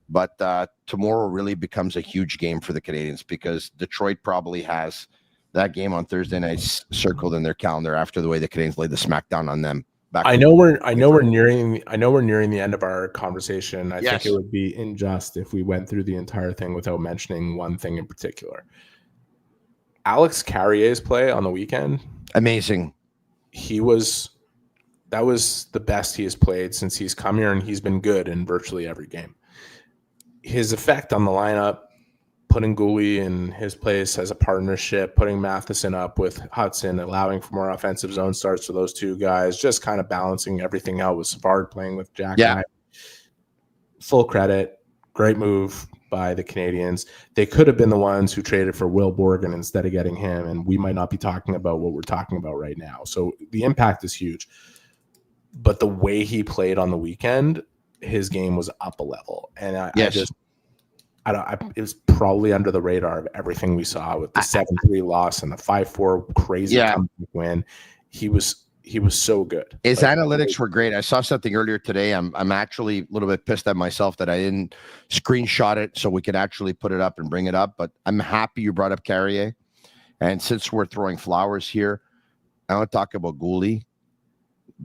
[SPEAKER 6] but tomorrow really becomes a huge game for the Canadians, because Detroit probably has that game on Thursday night circled in their calendar after the way the Canadians laid the smackdown on them.
[SPEAKER 7] I know we're nearing the end of our conversation. I
[SPEAKER 6] Yes.
[SPEAKER 7] think it would be unjust if we went through the entire thing without mentioning one thing in particular. Alex Carrier's play on the weekend,
[SPEAKER 6] Amazing.
[SPEAKER 7] That was the best he has played since he's come here, and he's been good in virtually every game. His effect on the lineup, putting Guhle in his place as a partnership, putting Matheson up with Hutson, allowing for more offensive zone starts for those two guys, just kind of balancing everything out with Savard playing with Jack.
[SPEAKER 6] Yeah.
[SPEAKER 7] Full credit. Great move by the Canadians. They could have been the ones who traded for Will Borgen instead of getting him, and we might not be talking about what we're talking about right now. So the impact is huge. But the way he played on the weekend, his game was up a level. And it was probably under the radar of everything we saw with the 7-3 loss and the 5-4 crazy comeback win. He was so good.
[SPEAKER 6] His analytics were great. I saw something earlier today. I'm actually a little bit pissed at myself that I didn't screenshot it so we could actually put it up and bring it up. But I'm happy you brought up Carrier. And since we're throwing flowers here, I want to talk about Goalie.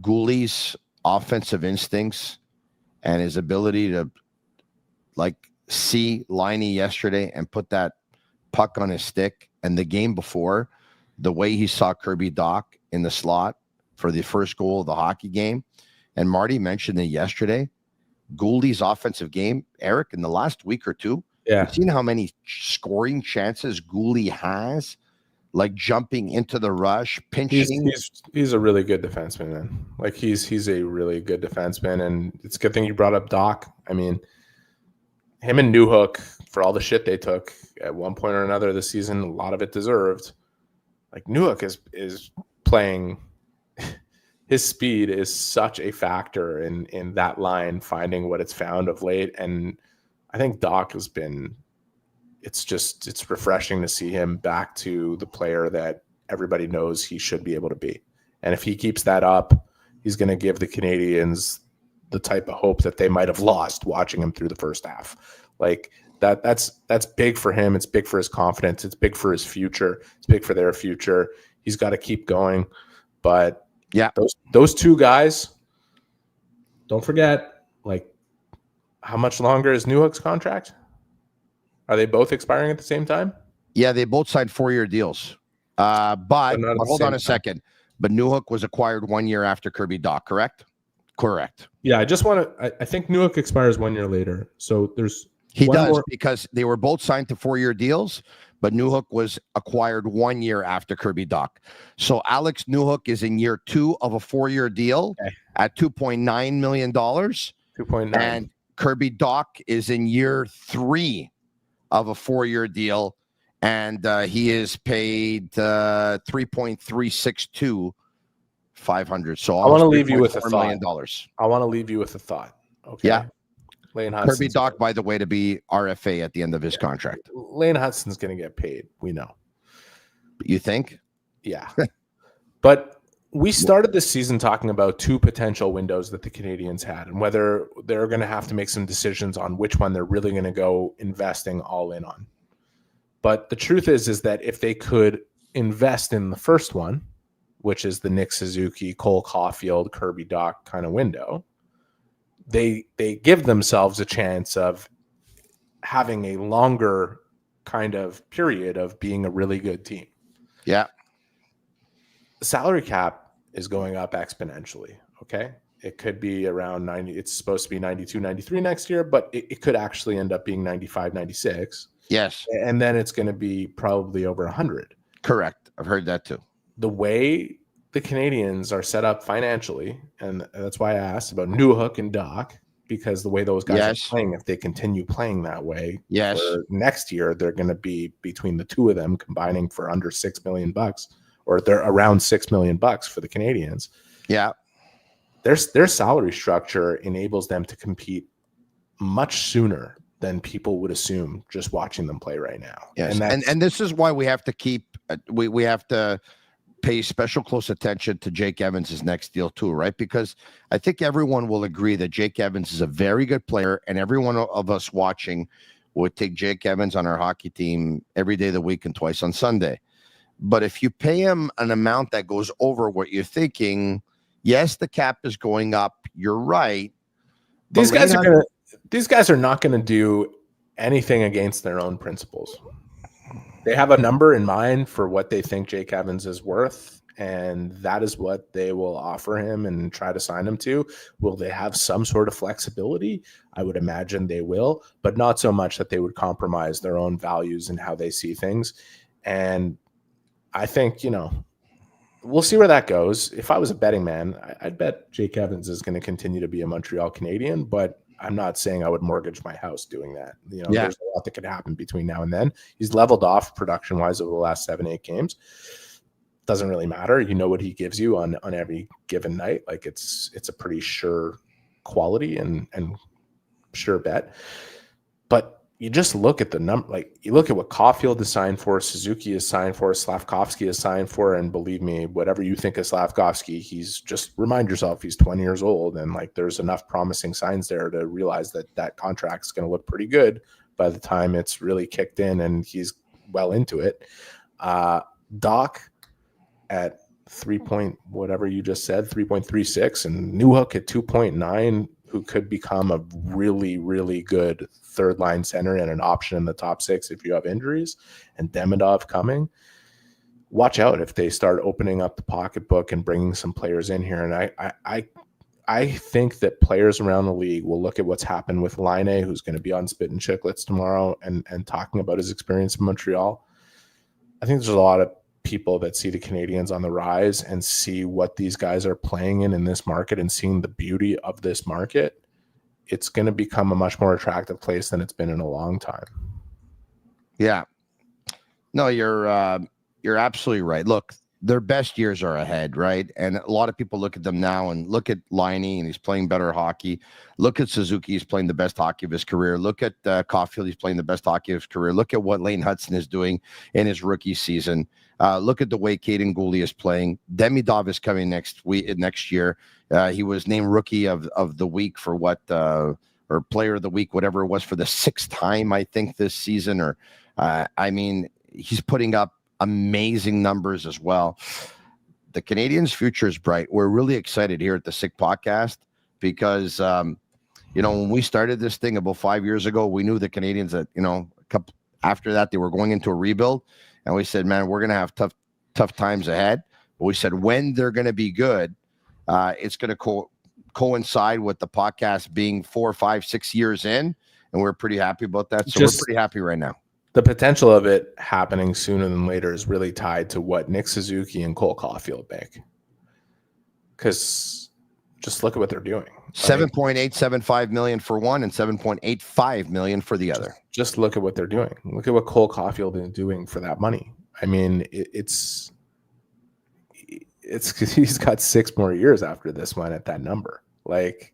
[SPEAKER 6] Goule's offensive instincts and his ability to see Liney yesterday and put that puck on his stick, and the game before, the way he saw Kirby Dach in the slot for the first goal of the hockey game. And Marty mentioned it yesterday. Goule's offensive game, Eric, in the last week or two, you've seen how many scoring chances Goalie has, like jumping into the rush, pinching.
[SPEAKER 7] He's a really good defenseman, man. Like he's a really good defenseman, and it's a good thing you brought up Dach. I mean, him and Newhook, for all the shit they took at one point or another this season, a lot of it deserved. Like Newhook is playing. His speed is such a factor in that line finding what it's found of late, and I think Dach has been. It's refreshing to see him back to the player that everybody knows he should be able to be. And if he keeps that up, he's going to give the Canadians the type of hope that they might have lost watching him through the first half. Like that's big for him. It's big for his confidence. It's big for his future. It's big for their future. He's got to keep going. But
[SPEAKER 6] yeah,
[SPEAKER 7] those two guys, don't forget, like, how much longer is Newhook's contract? Are they both expiring at the same time?
[SPEAKER 6] Yeah, they both signed 4-year deals. But hold on a second. But Newhook was acquired 1 year after Kirby Dach, correct? Correct.
[SPEAKER 7] Yeah, I think Newhook expires 1 year later. So
[SPEAKER 6] he does, because they were both signed to 4-year deals, but Newhook was acquired 1 year after Kirby Dach. So Alex Newhook is in year 2 of a 4-year deal at $2.9 million.
[SPEAKER 7] 2.9.
[SPEAKER 6] And Kirby Dach is in year 3 of a 4-year deal, and he is paid $3.362 $500. So
[SPEAKER 7] I want to leave you with
[SPEAKER 6] $4 million.
[SPEAKER 7] I want to leave you with a thought. Okay.
[SPEAKER 6] Yeah.
[SPEAKER 7] Lane
[SPEAKER 6] Kirby Dach, by the way, to be RFA at the end of his contract.
[SPEAKER 7] Lane Hutson's going to get paid. We know.
[SPEAKER 6] You think?
[SPEAKER 7] Yeah. But we started this season talking about 2 potential windows that the Canadians had, and whether they're going to have to make some decisions on which one they're really going to go investing all in on. But the truth is that if they could invest in the first one, which is the Nick Suzuki, Cole Caulfield, Kirby Dach kind of window, they give themselves a chance of having a longer kind of period of being a really good team.
[SPEAKER 6] Yeah.
[SPEAKER 7] The salary cap is going up exponentially. Okay. It could be around 90. It's supposed to be 92, 93 next year, but it could actually end up being 95, 96.
[SPEAKER 6] Yes.
[SPEAKER 7] And then it's going to be probably over 100.
[SPEAKER 6] Correct. I've heard that too.
[SPEAKER 7] The way the Canadians are set up financially, and that's why I asked about Newhook and Dach, because the way those guys are playing, if they continue playing that way, for next year, they're going to be between the two of them combining for under $6 million, or they're around $6 million for the Canadians.
[SPEAKER 6] Yeah.
[SPEAKER 7] Their salary structure enables them to compete much sooner than people would assume just watching them play right now.
[SPEAKER 6] Yes. And this is why we have to keep, we have to pay special close attention to Jake Evans' next deal too, right? Because I think everyone will agree that Jake Evans is a very good player, and every one of us watching would take Jake Evans on our hockey team every day of the week and twice on Sunday. But if you pay him an amount that goes over what you're thinking, yes, the cap is going up. You're right.
[SPEAKER 7] These guys are not going to do anything against their own principles. They have a number in mind for what they think Jake Evans is worth, and that is what they will offer him and try to sign him to. Will they have some sort of flexibility? I would imagine they will, but not so much that they would compromise their own values and how they see things. And I think, we'll see where that goes. If I was a betting man, I'd bet Jake Evans is going to continue to be a Montreal Canadian, but I'm not saying I would mortgage my house doing that. There's a lot that could happen between now and then. He's leveled off production-wise over the last 7-8 games. Doesn't really matter. You know what he gives you on every given night. Like it's a pretty sure quality and sure bet. But you just look at the number, like you look at what Caulfield is signed for, Suzuki is signed for, Slavkovsky is signed for, and believe me, whatever you think of Slavkovsky, he's just remind yourself he's 20 years old, and like there's enough promising signs there to realize that contract is going to look pretty good by the time it's really kicked in and he's well into it. Dach at 3 point whatever you just said, 3.36, and Newhook at 2.9, who could become a really, really good third line center and an option in the top 6 if you have injuries, and Demidov coming. Watch out if they start opening up the pocketbook and bringing some players in here. And I think that players around the league will look at what's happened with Laine, who's going to be on Spit and Chicklets tomorrow, and talking about his experience in Montreal. I think there's a lot of people that see the Canadians on the rise and see what these guys are playing in this market and seeing the beauty of this market. It's going to become a much more attractive place than it's been in a long time.
[SPEAKER 6] Yeah. No, you're absolutely right. Look, their best years are ahead, right? And a lot of people look at them now and look at Laine, and he's playing better hockey. Look at Suzuki, he's playing the best hockey of his career. Look at Caulfield, he's playing the best hockey of his career. Look at what Lane Hutson is doing in his rookie season. Look at the way Kaiden Guhle is playing. Demidov is coming next year. He was named rookie of the week for or player of the week, whatever it was, for the 6th time, I think, this season. Or, he's putting up amazing numbers as well. The Canadians' future is bright. We're really excited here at the Sick Podcast because, when we started this thing about 5 years ago, we knew the Canadians that, after that, they were going into a rebuild. And we said, man, we're going to have tough times ahead. But we said, when they're going to be good, it's going to coincide with the podcast being 4, 5, 6 years in. And we're pretty happy about that. So we're pretty happy right now.
[SPEAKER 7] The potential of it happening sooner than later is really tied to what Nick Suzuki and Cole Caulfield make. Because just look at what they're doing.
[SPEAKER 6] $7.875 million for one and $7.85 million for the other.
[SPEAKER 7] Just look at what they're doing. Look at what Cole Caulfield is doing for that money. I mean, it's he's got 6 more years after this one at that number, like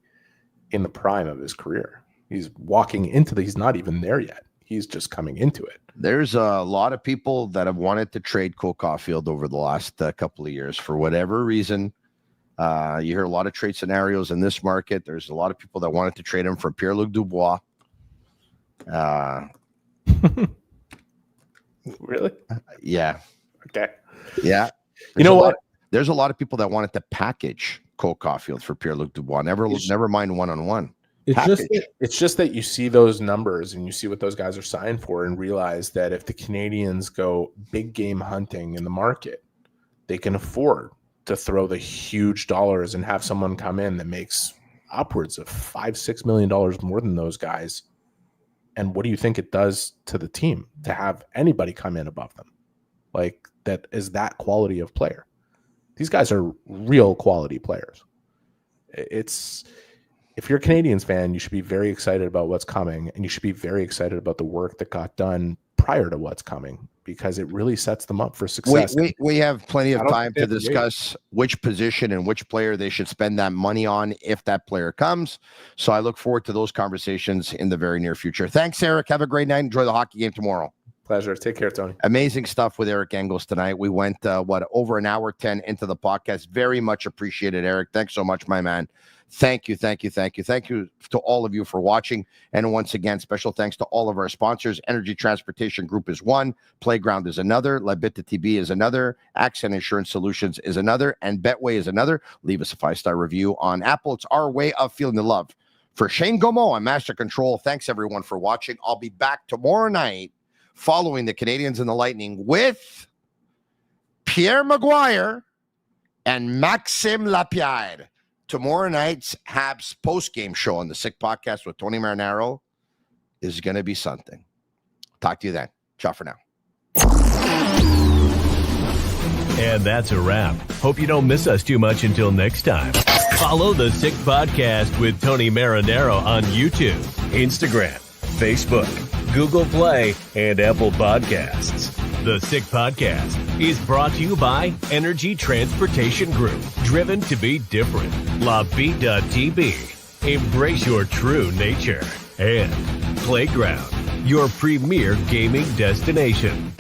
[SPEAKER 7] in the prime of his career. He's walking into he's not even there yet. He's just coming into it.
[SPEAKER 6] There's a lot of people that have wanted to trade Cole Caulfield over the last couple of years for whatever reason. You hear a lot of trade scenarios in this market. There's a lot of people that wanted to trade him for Pierre-Luc Dubois.
[SPEAKER 7] Really?
[SPEAKER 6] Yeah.
[SPEAKER 7] Okay.
[SPEAKER 6] Yeah.
[SPEAKER 7] You know what?
[SPEAKER 6] There's a lot of people that wanted to package Cole Caulfield for Pierre-Luc Dubois. Never mind one-on-one.
[SPEAKER 7] It's just that you see those numbers and you see what those guys are signed for and realize that if the Canadians go big game hunting in the market, they can afford to throw the huge dollars and have someone come in that makes upwards of $5-6 million more than those guys. And what do you think it does to the team to have anybody come in above them? Like, that is that quality of player. These guys are real quality players. If you're a Canadians fan, you should be very excited about what's coming, and you should be very excited about the work that got done prior to what's coming, because it really sets them up for success.
[SPEAKER 6] We have plenty of time to discuss which position and which player they should spend that money on if that player comes. So I look forward to those conversations in the very near future. Thanks, Eric. Have a great night. Enjoy the hockey game tomorrow.
[SPEAKER 7] Pleasure. Take care, Tony.
[SPEAKER 6] Amazing stuff with Eric Engels tonight. We went, over an hour 10 into the podcast. Very much appreciated, Eric. Thanks so much, my man. Thank you to all of you for watching. And once again, special thanks to all of our sponsors. Energy Transportation Group is one. Playground is another. Bittt Tibi is another. Accent Insurance Solutions is another. And Betway is another. Leave us a 5-star review on Apple. It's our way of feeling the love. For Shane Gomo, I'm Master Control. Thanks, everyone, for watching. I'll be back tomorrow night following the Canadians and the Lightning with Pierre Maguire and Maxime Lapierre. Tomorrow night's Habs post-game show on the Sick Podcast with Tony Marinaro is going to be something. Talk to you then. Ciao for now.
[SPEAKER 3] And that's a wrap. Hope you don't miss us too much until next time. Follow the Sick Podcast with Tony Marinaro on YouTube, Instagram, Facebook, Google Play, and Apple Podcasts. The Sick Podcast is brought to you by Energy Transportation Group, driven to be different. beatdown.tv, embrace your true nature. And Playground, your premier gaming destination.